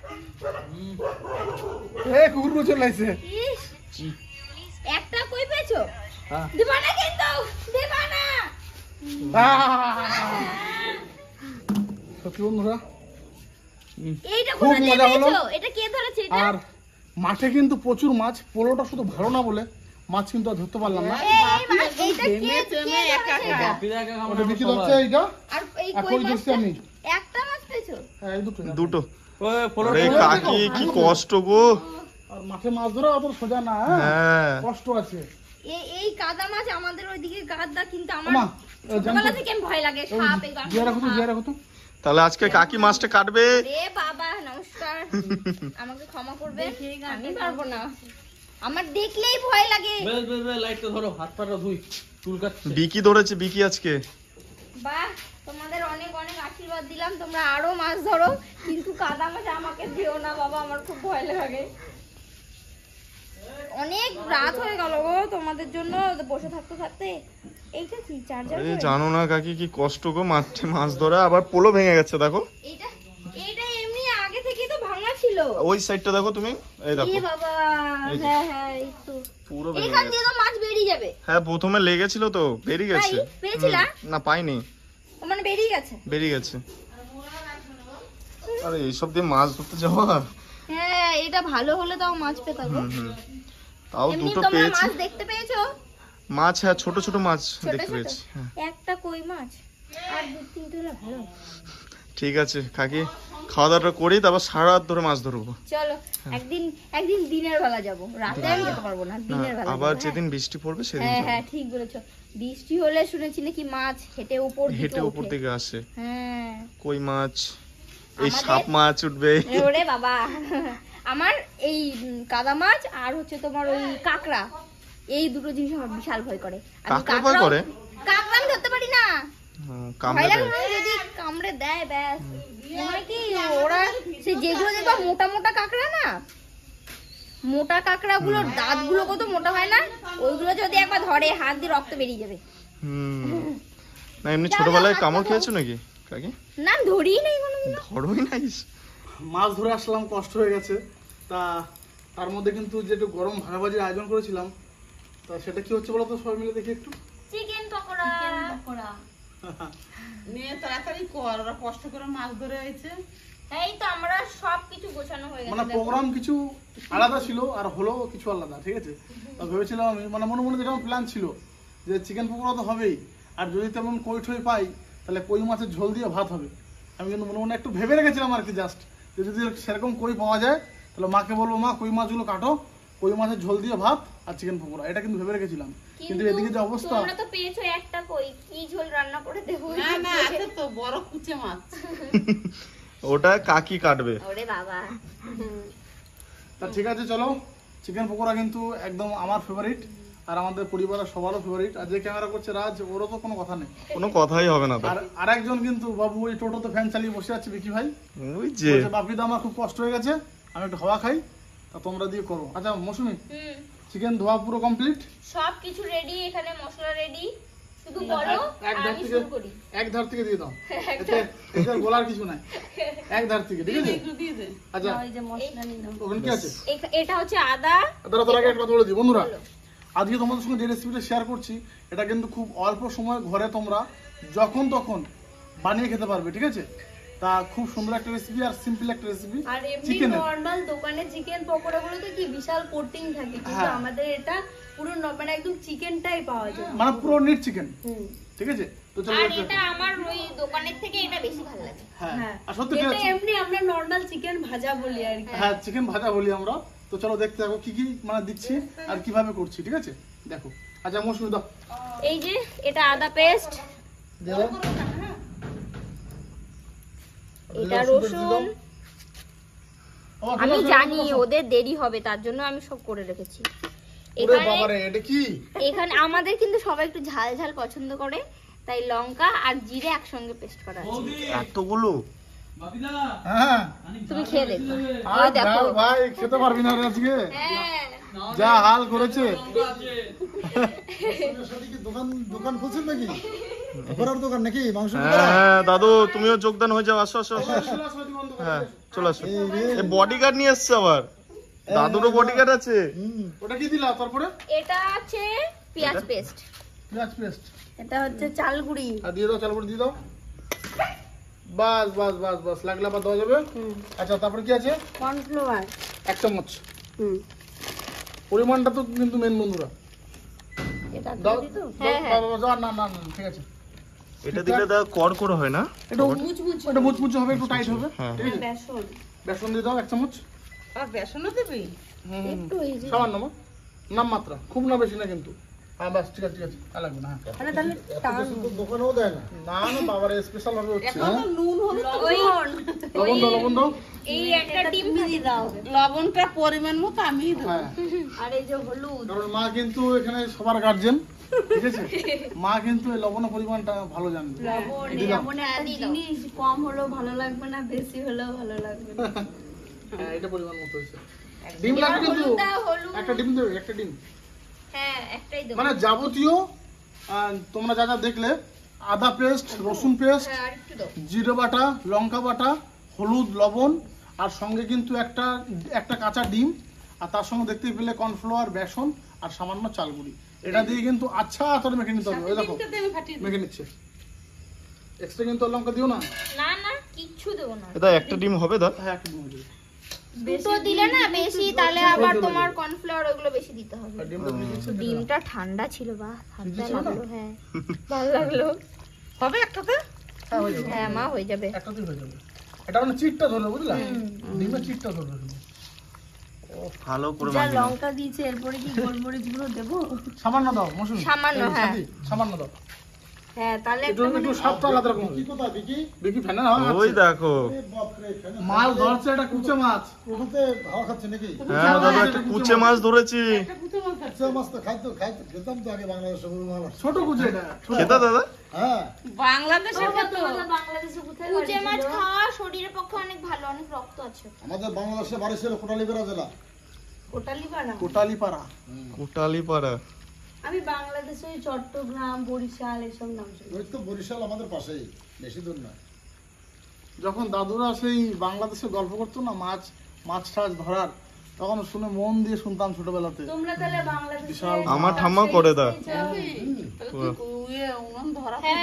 এ কুকুর চলে আসছে ইস, একটা কই পেয়েছো হ্যাঁ। দিবা না কিন্তু দিবা না সত্যি বন্ধুরা এইটা খুব কোথা দিয়ে মজা হলো। পেয়েছো এটা কে ধরেছে এটা আর মাঠে কিন্তু প্রচুর মাছ পোলোটা শুধু ভালো না বলে মাছ কিন্তু আর ধরতে পারলাম না এই মাছ এইটা কে ঘেমে টেমে একা ধরেছে? একা। পিদাকে ওটা বিক্রি হচ্ছে এইটা আর এই আর কই কই ধরছি মাছটা আমি একটা মাছ পেয়েছো হ্যাঁ এই দুটো দুটো ওই ফলো আরে কাকি কি কষ্ট গো আর মাঠে মাছ ধরা অত সোজা না হ্যাঁ? হ্যাঁ কষ্ট আছে এই কাদা মাছ আমাদের ওইদিকে গাদা কিন্তু আমার ওমা ছোটবেলা থেকে আমি ভয় লাগে সাপ এই দিয়ে রাখো তো দিয়ে রাখো তো তাহলে আজকে কাকি মাছটা কাটবে রে বাবা নমস্কার আমাকে ক্ষমা করবে আমি পারবো না আমার দেখলেই ভয় লাগে বেশ বেশ বেশ লাইটটা ধরো হাত পাটা ধুই চুল কাটছে বিকি ধরেছে বিকি আজকে বাহ তোমাদের অনেক অনেক আশীর্বাদ দিলাম, তোমরা আরো মাছ ধরো, কিন্তু কাদা মাছ আমাকে দিও না বাবা, আমার খুব ভয় লাগে। অনেক রাত হয়ে গেল গো তোমাদের জন্য বসে থাকতে থাকতে। এইটা কি চার্জার? এই জানো না কাকি কি কষ্ট গো মাঠে মাছ ধরা, আবার পোলো ভেঙে গেছে দেখো। এইটা এইটা এমনি আগে থেকেই তো ভাঙা ছিল। ওই সাইডটা দেখো তুমি, এই দেখো। এ বাবা, হ্যাঁ হ্যাঁ এই তো পুরো ভেঙে এখান গেছে। দিয়ে তো মাছ বেরিয়ে যাবে। হ্যাঁ প্রথমে লেগেছিল তো বেরিয়ে গেছে। পেয়েছিলা? না পাইনি, মানে বেরিয়ে গেছে। বেরিয়ে গেছে। আরে এইসব দিয়ে মাছ ধরতে যাওয়া। হ্যাঁ এটা ভালো হলে তাও মাছ পেতাম গো। তাও এমনি দুটো তোমরা পেয়েছি মাছ দেখতে পেয়েছো? মাছ, হ্যাঁ ছোট ছোট মাছ ছোট দেখতে ছোট? পেয়েছি। হ্যাঁ একটা কই মাছ আর 2-3 হলে ভালো। ঠিক আছে কাকি, খাওয়া দাওয়াটা করি, তারপর সারা রাত ধরে মাছ ধরবো। চলো একদিন দিনের বেলা যাব, রাতে আমি যেতে পারবো না, দিনের বেলা আবার যাবো, যেদিন বৃষ্টি পড়বে সেদিন হ্যাঁ যাবো। হ্যাঁ ঠিক বলেছো। বৃষ্টি হলে শুনেছি নাকি মাছ হেঁটে উপর উপর দিকে আসে, হ্যাঁ কই মাছ, এই আমাদের- সাপ মাছ উঠবে। ওরে বাবা আমার এই কাদা মাছ আর হচ্ছে তোমার ওই কাঁকড়া, এই দুটো জিনিস আমার বিশাল ভয় করে। কাঁকড়া ভয় করে? কাঁকড়া আমি ধরতে পারি না, ভয় কামড়ে লাগে দেয়। না, যদি কামড়ে দেয় ব্যাস। মনে হয় কি ওরা সেই যেগুলো দেখবা মোটা মোটা কাঁকড়া না, মোটা কাঁকড়া গুলোর দাঁত গুলো কত মোটা হয় না, ওইগুলো যদি একবার ধরে হাত দিয়ে রক্ত বেরিয়ে যাবে। না এমনি ছোটবেলায় কামড় খেয়েছো নাকি কাকি? না ধরিই নাই কোনোদিন। ধরোই নাই। মাছ ধরে আসলাম, কষ্ট হয়ে গেছে। তার মধ্যে কিন্তু যে একটু গরম ভাগাভাগির আয়োজন করেছিলাম, তা সেটা কি হচ্ছে বলো তো, সবাই মিলে দেখি একটু। চিকেন পকোড়া। নিয়ে তাড়াতাড়ি কর, ওরা কষ্ট করে মাছ ধরে আইছে। এই তো আমরা সবকিছু গোছানো হয়ে গেছে। মানে দেখো। প্রোগ্রাম কিছু আলাদা ছিল আর হলো কিছু আলাদা, ঠিক আছে। তা ভেবেছিলাম আমি, মানে মনে মনে যেটা প্ল্যান ছিল যে চিকেন পকোড়া তো হবেই, আর যদি তেমন কই ঠই পাই তাহলে কই মাছের ঝোল দিয়ে ভাত হবে। আমি কিন্তু মনে মনে একটু ভেবে রেখেছিলাম আর কি, জাস্ট যে যদি সেরকম কই পাওয়া যায় তাহলে মাকে বলবো মা কই মাছগুলো কাটো, কই মাছের ঝোল দিয়ে ভাত আর চিকেন পকোড়া, এটা কিন্তু ভেবে রেখেছিলাম। কিন্তু এদিকে যে অবস্থা, তোমরা তো পেয়েছো একটা কই, কি ঝোল রান্না করে দেবো? না না আছে তো বড় কুচে মাছ। ওটা কাকি কাটবে। ওরে বাবা। তা ঠিক আছে চলো, চিকেন পকোড়া কিন্তু একদম আমার ফেভারিট আর আমাদের পরিবারের সবারও ফেভারিট। আর যে ক্যামেরা করছে রাজ, ওরও তো কোনো কথা নেই। কোনো কথাই হবে না তো। আর আরেকজন কিন্তু বাবু ওই টোটোতে ফ্যান চালিয়ে বসে আছে, বিকি ভাই ওই যে বলছে, বাপিদা আমার খুব কষ্ট হয়ে গেছে, আমি একটু হাওয়া খাই, তা তোমরা দিয়ে করো। আচ্ছা মৌসুমি, চিকেন ধোয়া পুরো কমপ্লিট, সব কিছু রেডি, এখানে মশলা রেডি, শুধু বলো আর আমি শুরু করি। এক ধার থেকে দিয়ে দাও, এতে গোলার কিছু নাই, এক ধার থেকে, ঠিক আছে। একটু দিয়ে দে। আচ্ছা ওই যে মশলা নিলাম। ওখানে কি আছে? এটা হচ্ছে আদা। দাঁড়া তোর আগে একটা কথা বলে দিই বন্ধুরা, আজকে তোমাদের সঙ্গে যে রেসিপিটা শেয়ার করছি এটা কিন্তু খুব অল্প সময় ঘরে তোমরা যখন তখন বানিয়ে খেতে পারবে, ঠিক আছে। তা খুব সুন্দর একটা রেসিপি আর সিম্পল একটা রেসিপি আর এমনি চিকেনের। নরমাল দোকানে চিকেন পকোড়াগুলোতে কি বিশাল কোটিং থাকে, কিন্তু হ্যাঁ। আমাদের এটা পুরো মানে একদম চিকেনটাই পাওয়া যায়। মানে পুরো নিট চিকেন, ঠিক আছে। তো চলো আর দেখতে এটা থাকো। আমার ওই দোকানের থেকে এটা বেশি ভালো লাগে। হ্যাঁ হ্যাঁ। আর সত্যি এটা ঠিক আছে। এমনি আমরা নরমাল চিকেন ভাজা বলি আর কি। হ্যাঁ চিকেন ভাজা বলি আমরা। তো চলো দেখতে থাকো কি কি মানে দিচ্ছি আর কিভাবে করছি, ঠিক আছে। দেখো আচ্ছা মৌসুমি দাও, এই যে এটা আদা পেস্ট, দিয়ে দাও। এটা দিয়ে দাও, সুন্দর দিয়ে রসুন। দাও। আমার আমি ফেলো, জানি ফেলো, ফেলো। ওদের দেরি হবে, তার জন্য আমি সব করে রেখেছি। ওরে এখানে বাবারে এটা কি? এখানে আমাদের কিন্তু সবাই একটু ঝাল ঝাল পছন্দ করে, তাই লঙ্কা আর জিরে একসঙ্গে পেস্ট করা আছে। এতগুলো হ্যাঁ তুমি খেয়ে দেখো। আর ওই দেখো। ডাল ভাই খেতে পারবি না রে আজকে, হ্যাঁ যা হাল করেছে। দোকান খুলছেন নাকি? ঘোরার দোকান নাকি? মাংস হ্যাঁ দাদু তুমিও যোগদান হয়ে যাও, আসো আসো আসো। হ্যাঁ চলে আসো। এই বডিগার্ড নিয়ে এসছে আবার, দাদুরও বডিগার্ড আছে। ওটা কি দিলা তারপরে? এটা আছে পেঁয়াজ পেস্ট, পেঁয়াজ পেস্ট এটা হচ্ছে চাল গুঁড়ি। আর দিয়ে দাও, চাল করে দিয়ে দাও। বাস বাস বাস বাস, লাগলে আবার দেওয়া যাবে। আচ্ছা তারপরে কি আছে? কর্নফ্লাওয়ার। 1 চামচ। পরিমাণটা তো কিন্তু মেন বন্ধুরা। এটা দাও দিয়ে দিতো? হ্যাঁ, হ্যাঁ। দাও, না না না ঠিক আছে। এটা দিলে দা কর করে হয় না? একটু এটা মুচমুচে হবে, একটু টাইট হবে, হ্যাঁ। ঠিক আছে। বেসন। বেসন দিয়ে দাও 1 চামচ। আর বেসনও দিবি? একটু এই যে সামান্য নাম মাত্রা, খুব না বেশি না কিন্তু। হ্যাঁ বাস ঠিক আছে ঠিক আছে, আর লাগবে না। হ্যাঁ। মানে তাহলে টান। দোকানেও দেয় না। না না বাবার স্পেশাল ভাবে হচ্ছে। এখন তো নুন হলুদ তো ওই লবণ দাও, লবণ দাও। এই একটা ডিম দিয়ে দাও। লবণটা পরিমাণ মতো আমি দেবো। হ্যাঁ আর এই যে হলুদ। কারণ মা কিন্তু এখানে সবার গার্জেন, ঠিক আছে, মা কিন্তু এই লবণের পরিমাণটা ভালো জানবে। দিলাম। জিনিস কম হলেও ভালো লাগবে না, বেশি হলেও ভালো লাগবে না। হ্যাঁ, এটা পরিমাণ মতো হয়েছে। ডিম লাগবে কিন্তু, একটা ডিম দেবে, একটা ডিম। হ্যাঁ একটাই দেবো। মানে যাবতীয় তোমরা যা যা দেখলে, আদা পেস্ট, রসুন পেস্ট, হ্যাঁ আর একটু দাও। জিরে বাটা, লঙ্কা বাটা, হলুদ, লবণ, আর সঙ্গে কিন্তু একটা কাঁচা ডিম, আর তার সঙ্গে দেখতে পেলে কর্নফ্লাওয়ার, বেসন আর সামান্য চাল গুঁড়ি। এটা দিয়ে কিন্তু আচ্ছা আতরে মেখে নিতে হবে। ওই দেখো মেখে নিচ্ছে। এক্সট্রা কিন্তু আর লঙ্কা দিও না। না না কিচ্ছু দেবো না। এটা একটা ডিম হবে দা? হ্যাঁ, একটু দিয়ে দিও। দুটো দিলে না বেশি, তাহলে আবার তোমার কর্নফ্লাওয়ার ওগুলো বেশি দিতে হবে। আর ডিমটা দিয়ে দিচ্ছে। ডিমটা ঠান্ডা ছিল, বাহ ঠান্ডা ছিল না? লাগলো। হ্যাঁ ভালো লাগলো। হবে একটাতে? হ্যাঁ, হয়ে যাবে। হ্যাঁ মা হয়ে যাবে। একটাতেই হয়ে যাবে। এটা মানে চিটটা ধরবে, বুঝলা? ডিমের চিটটা ধরবে শুধু। ভালো করে যা মাখিয়ে নাও। লঙ্কা দিয়েছে এরপরে কি গোলমরিচ গুলো দেবো? সামান্য দাও মৌসুমী। সামান্য, এই হ্যাঁ। সাথী, সামান্য দাও। হ্যাঁ তাহলে একটু একটু স্বাদটা আলাদা রকম হবে। কি কথা বিকি? দেখি ফেনা হাওয়া ওই খাচ্ছে। দেখো। এ বাপরে, ফেনা। মাছ ধরছে, এটা কুচে মাছ। ওটাতে হাওয়া খাচ্ছে নাকি? হ্যাঁ দাদা, একটা কুচে মাছ ধরেছি। কুচা মাছ তো খেতাম তো আগে বাংলাদেশে, বড় মাছ। ছোট কুচে এটা। ছোট। খেতা দাদা? হ্যাঁ, বাংলাদেশের কত বাংলাদেশে কোথায় কুচে বাড়ি মাছ ছিল? খাওয়া শরীরের পক্ষে অনেক ভালো, অনেক রক্ত আছে। আমাদের বাংলাদেশে বাড়ি ছিল কোটালীপাড়া জেলা। কোটালীপাড়া? কোটালীপাড়া। কোটালীপাড়া। আমি বাংলাদেশে ওই চট্টগ্রাম, বরিশাল এসব নাম শুনি। ওই তো বরিশাল আমাদের পাশেই, বেশি দূর না। যখন দাদুরা সেই বাংলাদেশে গল্প করতো না মাছ টাছ ধরার, তখন শুনে মন দিয়ে শুনতাম ছোটবেলাতে। তোমরা তাহলে বাংলাদেশে বিশাল। আমার ঠাম্মা করে দা। উনুন ধরা হ্যাঁ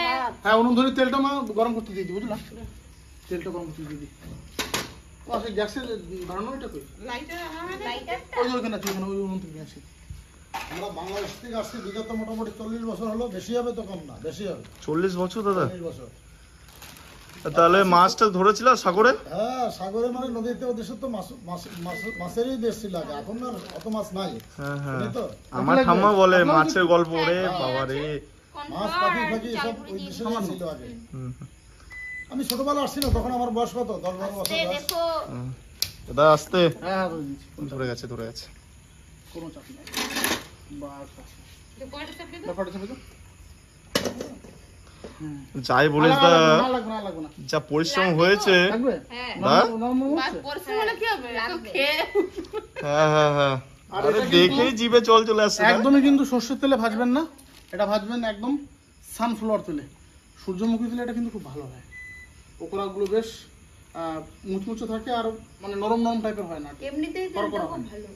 হ্যাঁ, উনুন ধরে তেলটা মা গরম করতে দিয়ে দিই, বুঝলা? তেলটা গরম করতে দিয়ে দিই। ও সেই গ্যাসের ধরানো এটা কই? লাইটার লাইটারটা ওই যে ওখানে আছে, ওখানে ওই উনুন থেকে আসি। আমরা বাংলাদেশ থেকে আসছি বিগত মোটামুটি 40 বছর হলো। বেশি হবে তো কম না, বেশি হবে। 40 বছর দাদা? 40 বছর। তাহলে মাছটা ধরেছিল সাগরে? হ্যাঁ, সাগরে মানে নদীতে ওদেশে তো মাছেরই দেশ ছিল আগে, এখন আর অত মাছ নাই। হ্যাঁ হ্যাঁ। বুঝলি তো? আমার ঠাম্মা বলে মাছের গল্প রে বাবা রে। মাছ পাখি ফাঁকি সব ওই দেশে ছিল আগে। হুম। আমি ছোটবেলা আসছি না, তখন আমার বয়স কত, 10-12 বছর বয়স। দেখো দাদা আসতে। হ্যাঁ, ধরে দিচ্ছি। ধরে গেছে ধরে গেছে। কোনো চাপ নেই। বাস বাস। ব্যাপারটা চেপে দাও। যাই বলিস দা, না লাগবে না, লাগবে না। যা পরিশ্রম হয়েছে। লাগবে? হ্যাঁ দা? নরম মনে হচ্ছে? পরিশ্রম কি হবে লাগবে। খেয়ে হ্যাঁ হ্যাঁ হ্যাঁ। আর আরে এটা কিন্তু- দেখেই জিভে জল চলে আসছে না? একদমই কিন্তু সর্ষের তেলে ভাজবেন না, এটা ভাজবেন একদম সানফ্লাওয়ার তেলে। সূর্যমুখী তেলে এটা কিন্তু খুব ভালো হয়। পকোড়াগুলো বেশ মুচমুচে থাকে, আর মানে নরম নরম টাইপের হয় না। এমনিতেই কড়কড়া তেলটা হয় খুব না। ভালো।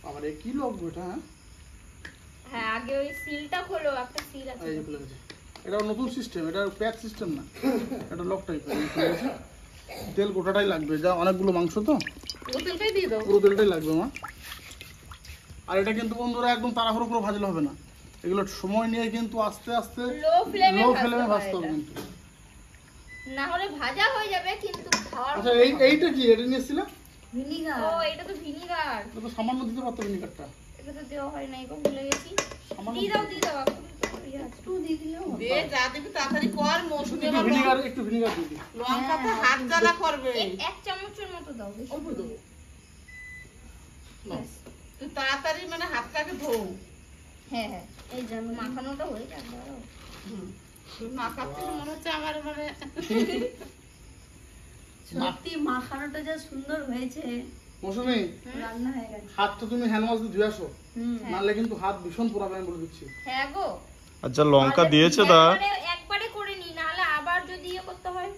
আবার এ কি লোক গো এটা? হ্যাঁ, হ্যাঁ আগে ওই সিলটা খোলো, একটা সিল আছে। এই যে খুলে গেছে। এটা নতুন সিস্টেম, এটা প্যাক সিস্টেম না, এটা লক টাইপের। তেল গোটাটাই লাগবে, যা অনেকগুলো মাংস তো তেলটাই দিয়ে দাও। পুরো তেলটাই লাগবে মা। আর এটা কিন্তু বন্ধুরা একদম তাড়াহুড়ো করে ভাজলে হবে না, এগুলো সময় নিয়ে কিন্তু আস্তে আস্তে লো ফ্লেমে লো ফ্লেমে ভাজতে হবে কিন্তু। না হলে ভাজা হয়ে যাবে কিন্তু খাওয়ার। আচ্ছা, এইটা কি? এটা নিয়ে এসেছিলাম? ভিনিগার। ও এটা তো ভিনিগার, এটা তো সামান্য দিতে পারতো ভিনিগারটা। এটা তো দেওয়া হয় না, এগো ভুলে গেছি। সামান্য দিয়ে দাও এখন তো ইয়ে আছে। একটু দিয়ে দিলেও হবে। দে যা দিবি তাড়াতাড়ি কর, মৌসুমি একটু আবার ভিনিগার দিয়ে দিই। লঙ্কা তো হাত জ্বালা করবে। এক চামচের মতো দাও, বেশি অল্প দেবো। ব্যাস। তুই তাড়াতাড়ি মানে হাতটাকে ধো। হ্যাঁ হ্যাঁ এই যেন মাখানোটা হয়ে যাবে। তুই মাখাচ্ছিস মনে হচ্ছে আমার মানে সত্যি মাখানোটা যা সুন্দর হয়েছে, মৌসুমি, রান্না হয়ে গেছে। হাতটা তুমি হ্যান্ড ওয়াশ দিয়ে ধুয়ে আসো, হুম। নাহলে কিন্তু হাত ভীষণ পোড়াবে, আমি বলে দিচ্ছি। হ্যাঁ গো আর যা লঙ্কা দিয়েছে দা। একবারে করে নি, নাহলে আবার যদি ইয়ে করতে হয়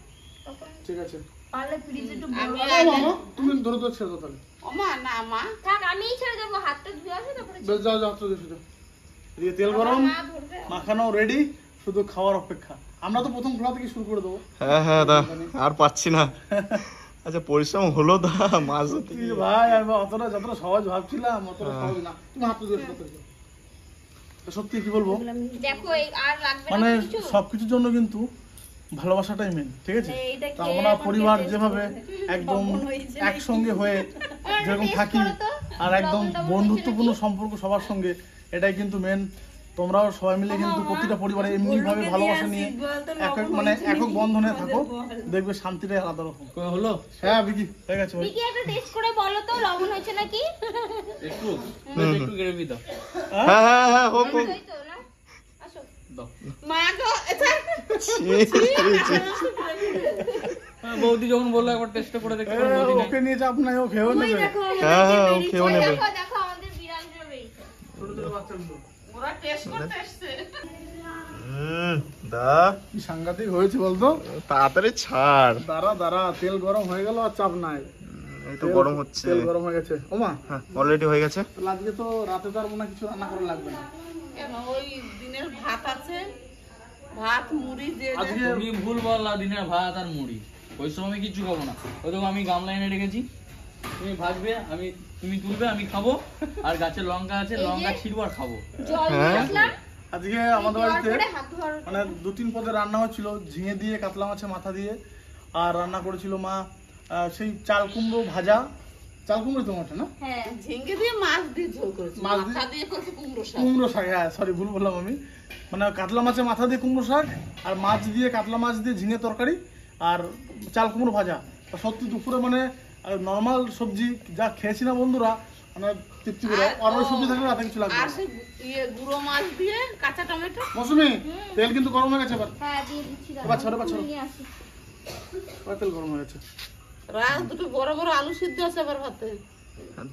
তখন। ঠিক আছে, পারলে ফ্রিজে একটু আমি ও মামা, তুমি ধরে ধরে ছেড়ে দাও তাহলে। ওমা না মা থাক আমিই ছেড়ে দেবো, হাতটা ধুয়ে আসো তারপরে বেশ, যাও যাও, হাতটা দিয়ে দিয়ে তেল গরম, মা ধরবে। মাখানো রেডি, শুধু খাওয়ার অপেক্ষা। আমরা তো প্রথম খোলা থেকে শুরু করে দেবো। হ্যাঁ হ্যাঁ দা, আর পাচ্ছি না। আচ্ছা পরিশ্রম হলো দা মাছ ধরতে কি গিয়ে। ভাই, আমি যতটা সহজ ভাবছিলাম অতটা সহজ না। তুমি হাতটা দিয়ে আসো। সত্যি কি বলবো, দেখো এই আর লাগবে মানে না কিছু। সবকিছুর জন্য কিন্তু ভালোবাসাটাই মেন, ঠিক আছে? এইটা তো খেয়ে আমরা এখন পরিবার taste যেভাবে করবে। একদম লবণ হয়েছে নাকি? একসঙ্গে হয়ে যেরকম taste থাকি, করো তো। আর একদম লবণ টবণ বন্ধুত্বপূর্ণ হয়েছে সম্পর্ক সবার সঙ্গে, এটাই কিন্তু মেন। তোমরাও সবাই মিলে কিন্তু প্রতিটা পরিবারে এমনি ভাবে বলুকে ভালোবাসা দিয়ে নিয়ে আসি, বল তো একক লবণ মানে হয়েছে একক নাকি? বন্ধনে থাকো, বল। দেখবে শান্তিটাই আলাদা রকম। হলো হ্যাঁ বিকি, হয়ে গেছে ভাই। বিকি একটা টেস্ট করে বলো তো লবণ হয়েছে নাকি? একটু একটু গ্রেভি দাও। হ্যাঁ হ্যাঁ হ্যাঁ হোক হোক। তাই তো না? দাও। মা গো এটা হ্যাঁ, বৌদি যখন বললো একবার টেস্ট করে দেখতে এ, পারো, বৌদি নাই। ওকে নিয়ে চাপ নাই, ও খেয়েও ওই নেবে। দেখো হ্যাঁ, হ্যাঁ, ও আমাদের খেয়েও নেবে। দেখো দেখো আমাদের বিড়ালগুলো বেরিয়েছে। ছোট ছোট বাচ্চাগুলো। ওরা টেস্ট করতে এসছে। দা কি সাংঘাতিক হয়েছে বলতো? তাড়াতাড়ি ছাড়, দাঁড়া দাঁড়া, তেল গরম হয়ে গেল আর চাপ নাই। এই তো গরম হচ্ছে। তেল গরম হয়ে গেছে। ওমা, হ্যাঁ অলরেডি হয়ে গেছে। তাহলে আজকে তো রাতে তো আর মনে হয় কিছু রান্না করা লাগবে না। কেন ওই দিনের ভাত আছে, ভাত মুড়ি দিয়ে দেয়। আজকে তুমি ভুল বললা, দিনের ভাত আর মুড়ি, ওই সময় আমি কিচ্ছু খাবো না। ওই দেখো আমি গামলা এনে রেখেছি, তুমি ভাজবে, তুমি তুলবে, আমি খাবো। আর গাছের লঙ্কা আছে, এই যে- লঙ্কা ছিড়বো আর খাবো। জল হ্যাঁ। দিয়ে আসলাম, আজকে আমাদের দেওয়ার বাড়িতে পরে হাত ধোয়ার মানে 2-3 পদের রান্না হচ্ছিল, ঝিঙে দিয়ে কাতলা মাছের মাথা দিয়ে, আর রান্না করেছিল মা সেই চাল কুমড়ো ভাজা, চাল কুমড়ো তোমারটা না, হ্যাঁ ঝিঙ্গে দিয়ে মাছ দিয়ে ঝোল করেছে, মাছ দিয়ে- মাথা দিয়ে করছে কুমড়ো শাক। কুমড়ো শাক, হ্যাঁ সরি ভুল বললাম আমি, মানে কাতলা মাছের মাথা দিয়ে কুমড়ো শাক, আর মাছ দিয়ে কাতলা মাছ দিয়ে ঝিঙে তরকারি, আর চাল কুমড়ো ভাজা। তা সত্যি দুপুরে মানে নর্মাল সবজি যা খেয়েছি না বন্ধুরা, মানে তৃপ্তি করে, আর ওই সবজি থাকলে রাতে কিছু লাগবে আর না। সেই গুঁড়ো মাছ দিয়ে কাঁচা টমেটো। মৌসুমি, তেল কিন্তু গরম হয়ে গেছে এবার, হ্যাঁ দিয়ে দিচ্ছি এবার ছোট বাচ্চা। নিয়ে আসি। এবার তেল গরম হয়ে গেছে। রাত দুটো বড় বড় আলু সিদ্ধ আছে আবার ভাতে।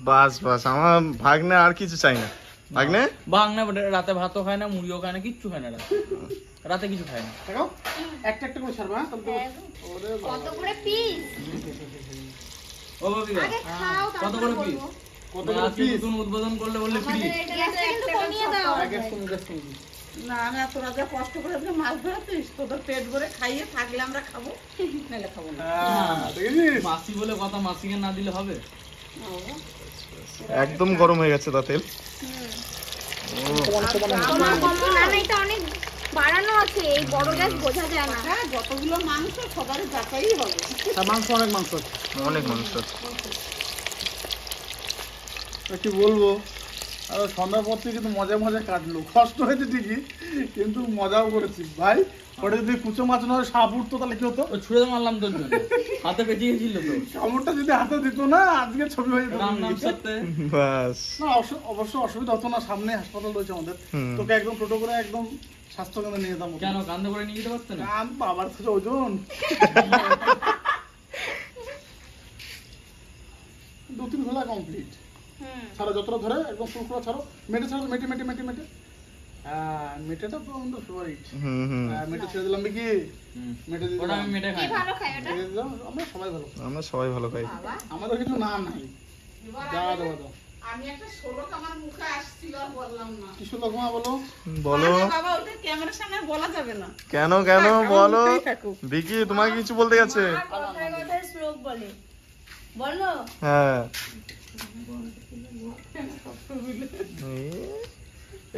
বাস বাস, আমার ভাগ্নে আর কিছু চাই না। ভাগ্নে ভাঙ না, রাতে ভাতও খায় না, মুড়িও খায় না, কিচ্ছু খায় না রাতে। রাতে কিছু খায় না। দেখো একটা একটা করে ছাড়বা, হ্যাঁ তাহলে তো- হ্যাঁ, ওরে কত করে পিস ও বাবিকা, আগে খাও কত তারপরে করে বলবো। কত না, করে আজকে পিস? নতুন উদ্বোধন করলে বললে ফ্রি। গ্যাসটা কিন্তু কমিয়ে দাও। গ্যাস কমিয়ে, গ্যাস কমিয়ে। না না, তোরা যা কষ্ট করে আজকে মাছ ধরেছিস, তোদের পেট ভরে খাইয়ে থাকলে আমরা খাবো, নাহলে খাবো না। হ্যাঁ, দেখেছিস? মাসি বলে কথা, মাসিকে না দিলে হবে? একদম গরম হয়ে গেছে দা তেল। তোমার কম না, না, এটা অনেক বাড়ানো আছে, এই বড় গ্যাস বোঝা যায় না। হ্যাঁ, যতগুলো মাংস সবারই যাচাই হবে। হ্যাঁ, মাংস অনেক মাংস আছে। অনেক মানুষ আছে। আর কি বলবো, আর সন্ধ্যার পর থেকে কিন্তু মজা মজা কাটলো, কষ্ট হয়েছে ঠিকই কিন্তু মজাও করেছি ভাই। ওটা যদি কুচো মাছ নয় সাপ উঠতো তাহলে কি হতো? ও ছুঁড়ে মারলাম তোর জন্য, হাতে পেঁচে গেছিল তো। কামড়টা যদি হাতে দিত না, আজকে ছবি হয়ে যেত। রাম নাম সত্যি। বাস না অবশ্য অসুবিধা হতো না, সামনে হাসপাতাল রয়েছে আমাদের, হুম। তোকে একদম টোটো করে একদম স্বাস্থ্য কেন্দ্রে নিয়ে যেতাম। কেন কান্দে করে নিয়ে যেতে পারতে না? কান বাবার থেকে ওজন 2-3 ঘোলা কমপ্লিট। ছাড়ো যতটা ধরে একদম ফুলফুলা ছাড়ো, মেটে ছাড়ো, মেটে মেটে মেটে মেটে। হ্যাঁ মেটেটা তো আমাদের ফেভারিট। হুম হুম, মেটে ছেড়ে দিলাম কি, হুম। মেটে দিয়ে ওটা দিলাম। আমি মেটে কি খাই না। ভালো খাই ওটা। ছেড়ে দিলাম, আমরা সবাই ভালো, আমরা সবাই ভালো খাই। আমাদের কিছু নাম নাই। এবার যা দেওয়া দাও। আমি একটা শোলক আমার মুখে আসছিল আর বললাম না। কিছু লোকমা বলো, বলো আরে বাবা, ওটা ক্যামেরার সামনে বলা যাবে না। কেন কেন আমার বলো। মুখেই থাকুক। ভিকি তোমাকে কিছু বলতে গেছে? আর কথায় কথায় শ্লোক বলে, বলো। হ্যাঁ,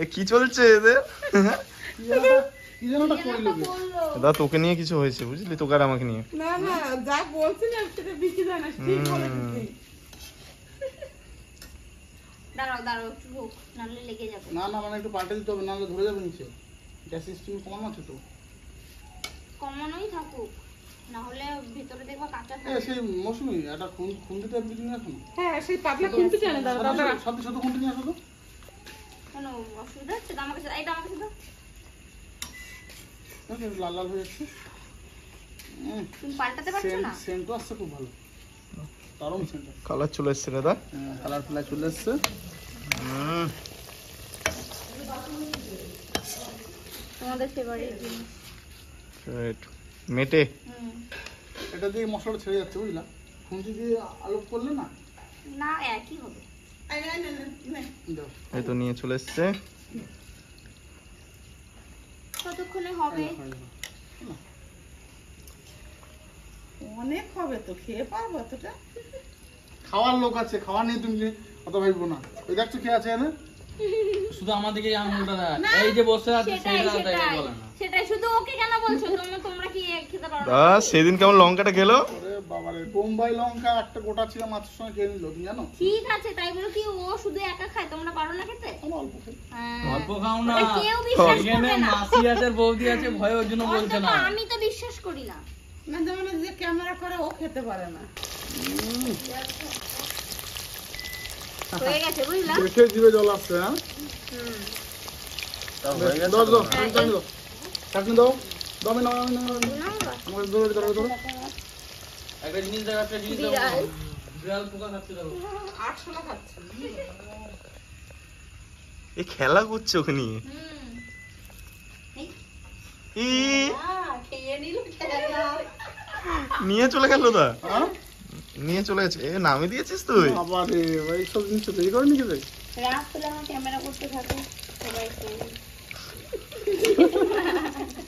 এ কি চলছে এদের? কি যেন একটা কি করলো একটা বললো। দা তোকে নিয়ে কিছু হয়েছে বুঝলি, তোকে আর আমাকে নিয়ে। না না, যা বলছিলাম সেটা বিকি জানাস, ঠিক বলেছিস তুই। দাঁড়াও দাঁড়াও একটু হোক, নাহলে লেগে যাবে। না না, মানে একটু পাল্টে দিতে হবে, নাহলে ধরে যাবে নিচে। গ্যাস সিস্টেম কম আছে তো। কমানোই থাকুক, না হলে ভিতরে দেখবা কাঁচা এ থাকবে। সেই মৌসুমি একটা খুন্তি টাইপ কিছু নিয়ে আসো না। হ্যাঁ, সেই পাতলা খুন্তি জানে দাদা দাদা। সাথে সাথে খুন্তি নিয়ে আসো তো। কোনো অসুবিধা হচ্ছে? তো আমাকে এটা আমাকে দাও। দেখো, লাল লাল হয়ে যাচ্ছে। তুমি পাল্টাতে পারছো না? সেন্টও আসছে খুব ভালো, দারুণ সেন্ট। কালার চলে এসছে দাদা। কালার ফ্লাই চলে এসছে। হুম, তোমাদের ফেভারিট জিনিস। right. মেটে এটা দিয়ে মশলাটা ছেড়ে যাচ্ছে বুঝলা, খুন্তি দিয়ে আলু করলে না। না একই হবে। আয়, আয়, নে, নে, নে। দাও। এই তো নিয়ে চলে এসছে। কতক্ষণে হবে? অনেক হবে তো, খেয়ে পারবো এতটা? খাওয়ার লোক আছে, খাওয়া নিয়ে তুমি অত ভাববো না। ওই দেখছো কে আছে এখানে? শুধু আমাদেরকে আঙুলটা দেয়, এই যে বসে আছে সেটাই সেটা তাই সেটাই বলে না। সেটাই, শুধু ওকে কেন বলছো? তোমরা কি খেতে পারো না? দা সেদিন কেমন লঙ্কাটা খেলো। ওরে বাবারে, বোম্বাই লঙ্কা একটা গোটা ছিল মাছের সঙ্গে খেয়ে নিল, তুমি জানো? ঠিক আছে, তাই বলে কি ও শুধু একা খায়? তোমরা পারো না খেতে? আমি অল্প খাই। হ্যাঁ। অল্প খাও না, ওটা কেউ বিশ্বাস এখানে করবে না। মাসি আছে আর বৌদি আছে, ভয় ওর জন্য বলছে অন্তত না। আমি তো বিশ্বাস করি না। না, যেমন যে ক্যামেরা করে ও খেতে পারে না। হয়ে গেছে বুঝলাম। দেখে জিভে জল আসছে, হ্যাঁ? তা হয়ে গেছে দাও তো? দাও চাটনি দাও, চাটনি দাও, দাও, আমি নাও, আমি নাও, আমি নাও। আমাকে ধরো, ধরো, ধরো। একটা জিনিস দেখো, একটা জিনিস দেখো। বিড়াল। বিড়াল পোকা খাচ্ছে দেখো। 800 টাকা খাচ্ছে। এ খেলা করছে ওকে নিয়ে। ই খেয়ে নিল খেলা। নিয়ে চলে গেল দা, হ্যাঁ? নিয়ে চলে গেছে। এ নামে দিয়েছিস তুই? বাবা রে, ভাই সব জিনিস তো তৈরি করে নিয়ে গেছে। রাত হলে আমার ক্যামেরা করতে থাকে সবাই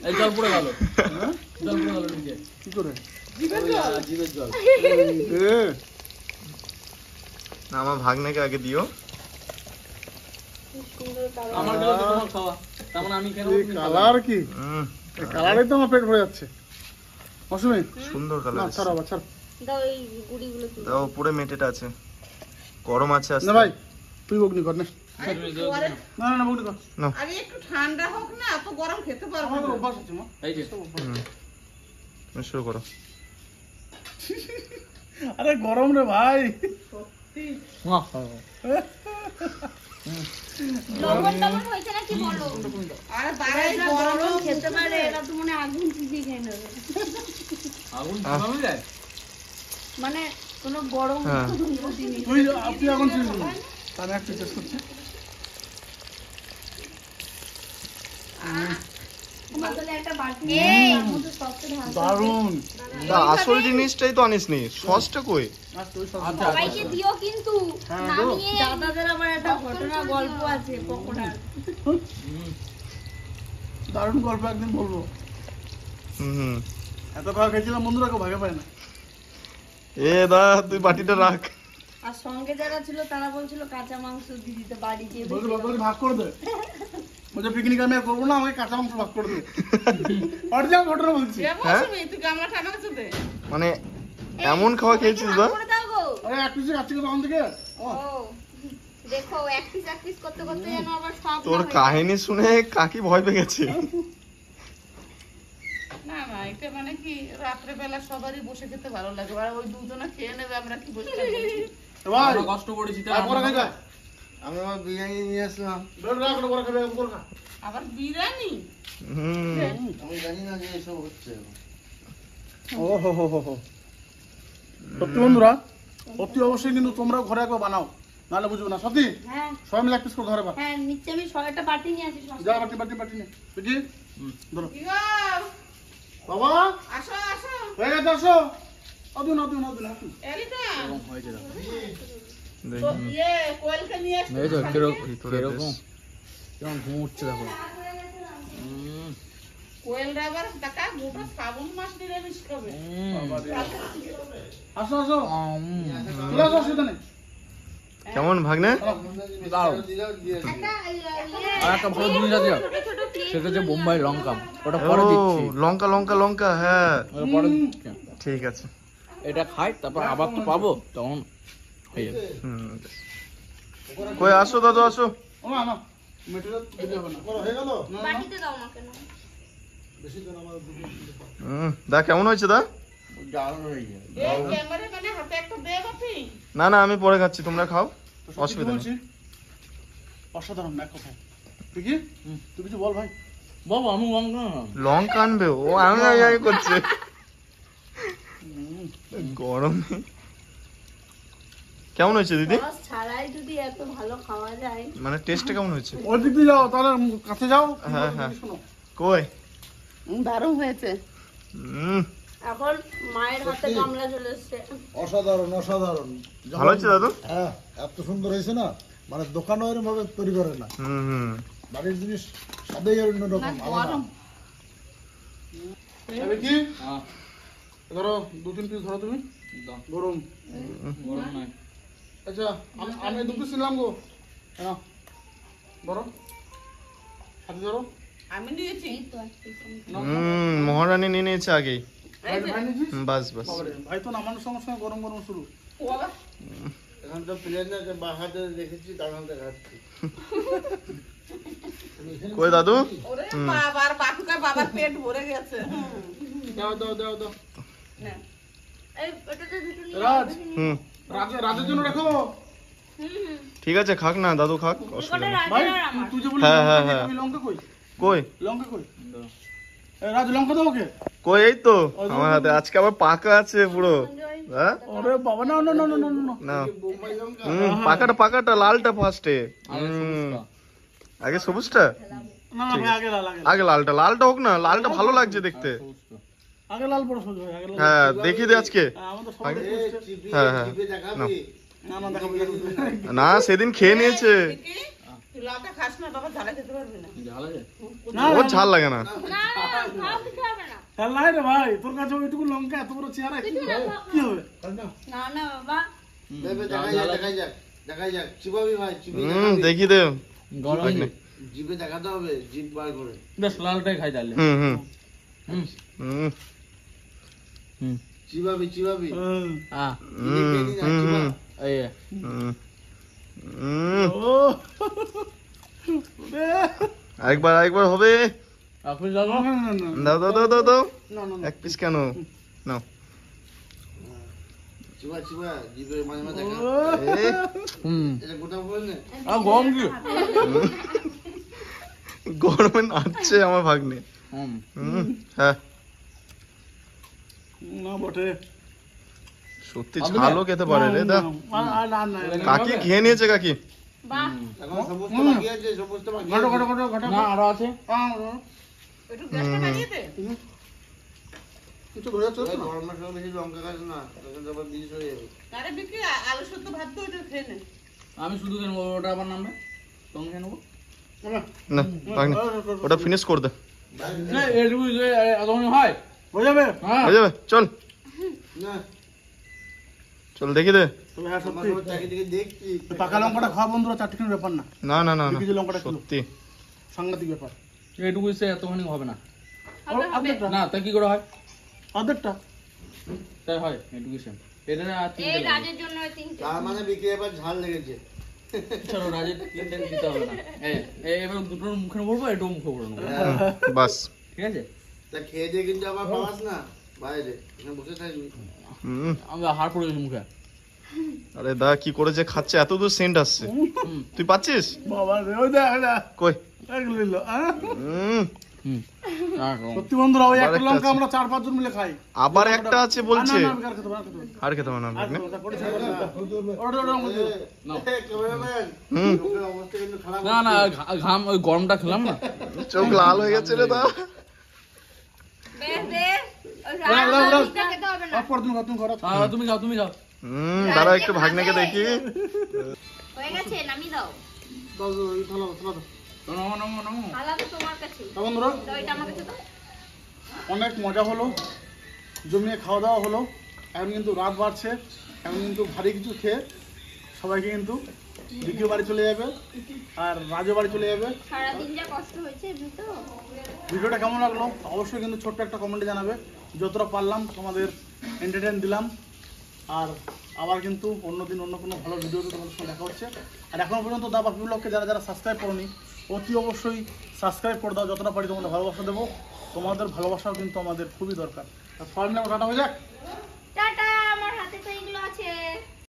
এই জল পড়ে গেল, জল পড়ে গেল নিচে। কি করে? জিভের জল। জিভের জল। এ, না, আমার ভাগ্নেকে আগে দিও। আমার গেল তো তোমার খাওয়া, তার মানে আমি কেন এই কালার কি? এই কালারে তো আমার পেট ভরে যাচ্ছে। মৌসুমী, সুন্দর না কালার। ছাড়ো আবার, ছাড়ো। দাও এই গুড়িগুলো তুলে। দাও, উপরে মেটেটা আছে, গরম আছে না আস্তে। ভাই, তুই বকনি কর না। আরে পরে না না না, বকনি কর। আগে একটু ঠান্ডা হোক না, এত গরম খেতে পারবো আমার তো না। অভ্যাস আছে মা। এই যে তুমি শুরু করো। আরে গরম রে ভাই। লবণ টবণ হয়েছে নাকি বলো? আরে বাড়াই গরম খেতে পারে, এরা তো মনে হয় আগুন চিজি খেয়ে নেবে। আগুন কিভাবে যায়? মানে কোনো গরম হ্যাঁ। অনুভূতি নেই। তুই আপনি এখন চিনি আমি একটা টেস্ট করছি। আমার তাহলে একটা বাটি এই। তার মধ্যে সবটা ঢালতে হবে। দারুন। তা আসল জিনিসটাই তো আনিসনি, সসটা কই? আর তুই সব সবাইকে দিও কিন্তু হ্যাঁ, নামিয়ে দাদাদের আবার একটা ঘটনা গল্প আছে পকোড়ার। দারুণ গল্প একদিন বলবো। হুম। এত ভাগ খেয়েছিলাম বন্ধুরা, কেউ ভাগে পায় না। এ দা, তুই বাটিটা রাখ। আর সঙ্গে যারা ছিল তারা বলছিল কাঁচা মাংস দিয়ে দিতে বাড়ি গিয়ে বলছি বেশি বাবা ভাগ করে দে। বলছে পিকনিক আমি আর করবো না, আমাকে কাঁচা মাংস ভাগ করে দে। অরিজিনাল ঘটনা বলছি। এ মৌসুমী, তুই গামলা ঠান্ডা কিছু দে। মানে এমন খাওয়া খেয়েছিস দা? করে দাও গো। আরে এক পিসে কাচ্ছি তখন থেকে। ও দেখো এক পিস করতে করতে যেন আবার সব তোর না হয়ে যায়। কাহিনী শুনে কাকি ভয় পেয়ে গেছে। না না, এটা মানে কি রাত্রে বেলা সবারই বসে খেতে ভালো লাগে, আর ওই দুজনে খেয়ে নেবে, আমরা কি বসে খাবো? এ ভাই, আমরা কষ্ট করেছি তাই তারপরে খাই যা। আমি আমার বিরিয়ানি নিয়ে আসলাম। বের রাখ, ওটা পরে খাবে, উপর খা। আবার বিরিয়ানি। আমি জানি না যে এসব হচ্ছে। ও হো হো হো হো। সত্যি বন্ধুরা, অতি অবশ্যই কিন্তু তোমরাও ঘরে একবার বানাও, নাহলে বুঝবে না। সত্যি হ্যাঁ সবাই মিলে এক পিস করে ধরে বা। হ্যাঁ নিচে আমি একটা বাটি নিয়ে আসি সব। যা বাটি বাটি বাটি নে দেখি। ধরো কি গো? বাবা, আসো আসো। হয়ে গেছে, আসো। অদিন অদিন অদিন আসুন। এলিটা এরকম হয়েছে দেখো। তো ইয়ে কোয়েলকে নিয়ে আসো। এই তো কিরকম ভিতরে কিরকম বেশ। কেমন ঘুমোচ্ছে দেখো। কোয়েলরা আবার টাকা গোটা শ্রাবণ মাস নিরামিষ খাবে। আসো আসো, চলে আসো, অসুবিধা নেই। কেমন ভাগ্নে? দাও। একটা ইয়ে, আর একটা ভালো জিনিস আছে, ছোট ছোট plate সেটা হচ্ছে গুলো বোম্বাই নিয়ে লঙ্কা, আসো। ওটা পরে ও, দিচ্ছি, লঙ্কা লঙ্কা লঙ্কা, হ্যাঁ ওটা পরে দিচ্ছি। ঠিক আছে। এটা খাই, তারপর আবার তো পাবো, তখন হয়ে যাবে। হুম। কই আসো দাদু, আসো। ও মা, না মেটেরিয়াল দিতে হবে না। হয়ে গেল? বাটিতে দাও না কেন? দা কেমন হয়েছে দা? এই ক্যামেরা মানে হাতে একটা দে বাপি। না না, আমি পরে খাচ্ছি, তোমরা খাও, তো সত্যি অসুবিধা বলছি, নেই। অসাধারণ এক কথায়। তুই কি তুই কিছু বল ভাই। বাবা আমি লঙ্কা না। লঙ্কা আনবে ও, আমি করছে গরমে। কেমন হয়েছে দিদি? সস ছাড়াই যদি এত ভালো খাওয়া যায়। মানে টেস্টটা কেমন হয়েছে? ওই দিক দিয়ে যাও, তাহলে কাছে যাও। হ্যাঁ, হ্যাঁ। শোনো, কই? দারুণ হয়েছে। হুম, এখন মায়ের হাতে গামলা চলে এসছে। অসাধারণ অসাধারণ। ভালো হয়েছে দাদু? হ্যাঁ, এত সুন্দর হয়েছে না, মানে দোকানে এরকম ভাবে তৈরি করে না। হুম হুম। বাড়ির জিনিস স্বাদেই অন্যরকম, আলাদা। এবার কি হ্যাঁ, ধরো 2-3 পিস ধরো তুমি। দাও। গরম। গরম নয়। আচ্ছা আমি 2 পিস নিলাম গো। হ্যাঁ ধরো, হাতে ধরো। আমি নিয়েছি। মহারানী নিয়ে নিয়েছে আগেই। ভাই ভাই নিয়েছিস? বাস বাস। বাবারে, ভাই তো নামানোর সঙ্গে সঙ্গে গরম গরম শুরু। ও বাবা, এখন তো প্লেনে বাহাতে দেখেছি, দাঁড়ান দেখাচ্ছি। কই দাদু? ওরে বাবার বাটুকা, বাবার পেট ভরে গেছে। দাও দাও দাও দাও। এই ওটাতে দুটো নিয়ে রাজ, হুম, রাজের জন্য রাখো। ঠিক ঠিক আছে খাক না দাদু খাক, অসুবিধা নেই। ভাই রাজার আমার। তুই যে বললি হ্যাঁ, লঙ্কা হ্যাঁ, দিবি, হ্যাঁ। আমি লঙ্কা কই? কই লঙ্কা কই? এই রাজ লঙ্কা দাও ওকে। কই এই তো আমার হাতে, আজকে আবার পাকা আছে পুরো। হ্যাঁ ওরে বাবা, না না না না না না। না পাকাটা পাকাটা, লালটা ফার্স্টে। আগে সবুজটা, না না ভাই, আগে লাল, আগে লাল। আগে লালটা। লালটা হোক না, লালটা ভালো লাগছে দেখতে। আগে লাল বড় সহজ ভাই, আগে লাল। হ্যাঁ দেখিয়ে দে আজকে। আমাদের সবাই রিকোয়েস্ট। হ্যাঁ হ্যাঁ না না দেখাবো দেখাবো। না সেদিন খেয়ে নিয়েছে, তুই লঙ্কা খাস না বাবা, ঝালে খেতে পারবি না। ঝাল আছে? না ওর ঝাল লাগে না। না না খাও, কিছু হবে না। তাহলে নাই রে ভাই, তোর কাছে ওইটুকু লঙ্কা এত বড় চেহারা কি হবে? কি হবে? না না বাবা, দেখি দে। গরম ভাগ্নে। জিভে দেখাতে হবে, জিভ বার করে। বেশ লালটাই খাই তাহলে। হুম হুম হুম হুম হুম চিবাবি চিবাবি। আহ হুম হুম এই হুম হুম। ও আরেকবার আরেকবার হবে। আপনি যাবো? না না না দাও দাও দাও দাও দাও, না না। এক পিস কেন নাও। চিবা চিবা, জিভে মাঝে মাঝে দেখা। এ, হুম এটা গোটা বলে নে। আর গরম কি? গরমে নাচছে আমার ভাগ্নে। হুম হুম হ্যাঁ না বটে। সত্যি ঝালও খেতে পারে রে দা। না না না। কাকি খেয়ে নিয়েছে কাকি। বাহ, এখন সমস্ত বাকি আছে, সমস্ত বাকি ঘটো আছে। ঘটো ঘটো ঘটো। না আরো আছে। একটু গ্যাসটা বাড়িয়ে দে। কিছু ধরে চলছে ওই না। গরমের সময় বেশি লঙ্কা খাস না, তখন তো আবার বিষ হয়ে যাবে। আরে বিক্রি আলু শুদ্ধ ভাত তো ওইটা খেয়ে নে। আমি শুধু কেন ওটা আবার নামবে সঙ্গে খেয়ে নেবো। না ভাগ্নে ওটা ফিনিশ করে দে। না এটুকু এতক্ষণ হয়? হয়ে যাবে? হ্যাঁ হয়ে যাবে চল না, চল দেখি দে। তবে হ্যাঁ আমার সত্যি, সবার চাকরি থেকে দেখছি। পাকা লঙ্কাটা খাওয়া বন্ধুরা চারটিখানি ব্যাপার না, না না না না কেজি লঙ্কাটা কিলো, সত্যি সাংঘাতিক ব্যাপার। এটুকু সে এতখানি হবে না। অর্ধেকটা না তা কি করে হয়? অর্ধেকটা। তাই হয় এডুকেশন। এটা আর এই তিনটে রাজের জন্য ওই তিনটে। তার মানে বিক্রি এবার ঝাল লেগেছে। চলো রাজের তিনটে দিতে হবে না। এবার দুটোর মুখে ভরবো, এটাও মুখে ভরে নেবো। বাস। ঠিক আছে? তা খেয়ে দিয়ে কিন্তু আবার পাওয়াস না বাইরে, এখানে বসে থাকবি। হুম আমি হাড় পড়ে গেছি মুখে। আরে দা কি করেছে খাচ্ছে, এত দূর সেন্ট আসছে। হুম তুই পাচ্ছিস বাবা রে, ওই দেখ না, কই? এক নিল, হ্যাঁ? হুম হুম সত্যি বন্ধুরা, ওই একটা আরেকটা লঙ্কা আছে। আমরা 4-5 জন মিলে খাই। আবার একটা আছে বলছে। না, না, আমি আর খেতে পারবো না, আর খেতে হবে না আর ভাগ্নে। খেতে পারবো না, করে ছেড়ে দাও। ওটা, ওটা, ওটা, ওটা। ক্যামেরাম্যান, হুম লোকের অবস্থা কিন্তু খারাপ না না হচ্ছে। ঘাম ওই গরমটা খেলাম না। চোখ লাল হয়ে গেছে রে দা। বেশ বেশ, ওই দাঁড়াও, দাঁড়াও, দাঁড়াও। রাজটা খেতে হবে না। আর পর তুমি খাও, তুমি খাও, রাত। তুমি যাও তুমি যাও। দাঁড়া একটু ভাগ্নেকে দেখি। হয়ে গেছে, নামিয়ে দাও। দাও, দাও, এই থালা দাও, থালা দাও। নমো নমো নমো। থালা তো তোমার কাছে। তা বন্ধুরা, দাও, এটা আমার কাছে দাও। অনেক মজা হলো, জমিয়ে খাওয়া দাওয়া হলো। এখন কিন্তু রাত বাড়ছে, এখন কিন্তু ভারী কিছু খেয়ে সবাইকে কিন্তু দ্বিতীয় বাড়ি চলে যাবে, আর রাজও বাড়ি চলে যাবে। সারাদিন যা কষ্ট হয়েছে এমনি তো। ভিডিওটা কেমন লাগলো অবশ্যই কিন্তু ছোট্ট একটা কমেন্টে জানাবে। যতটা পারলাম তোমাদের এন্টারটেইন দিলাম। আর আবার কিন্তু অন্যদিন অন্য কোনো ভালো ভিডিওতে তোমাদের সঙ্গে দেখা হচ্ছে। আর এখনো পর্যন্ত দা বাপি ব্লগকে যারা যারা সাবস্ক্রাইব করোনি, অতি অবশ্যই সাবস্ক্রাইব করে দাও। যতটা পারি তোমাদের ভালোবাসা দেবো, তোমাদের ভালোবাসাও কিন্তু আমাদের খুবই দরকার। আর সবাই মিলে টাটা হয়ে যাক।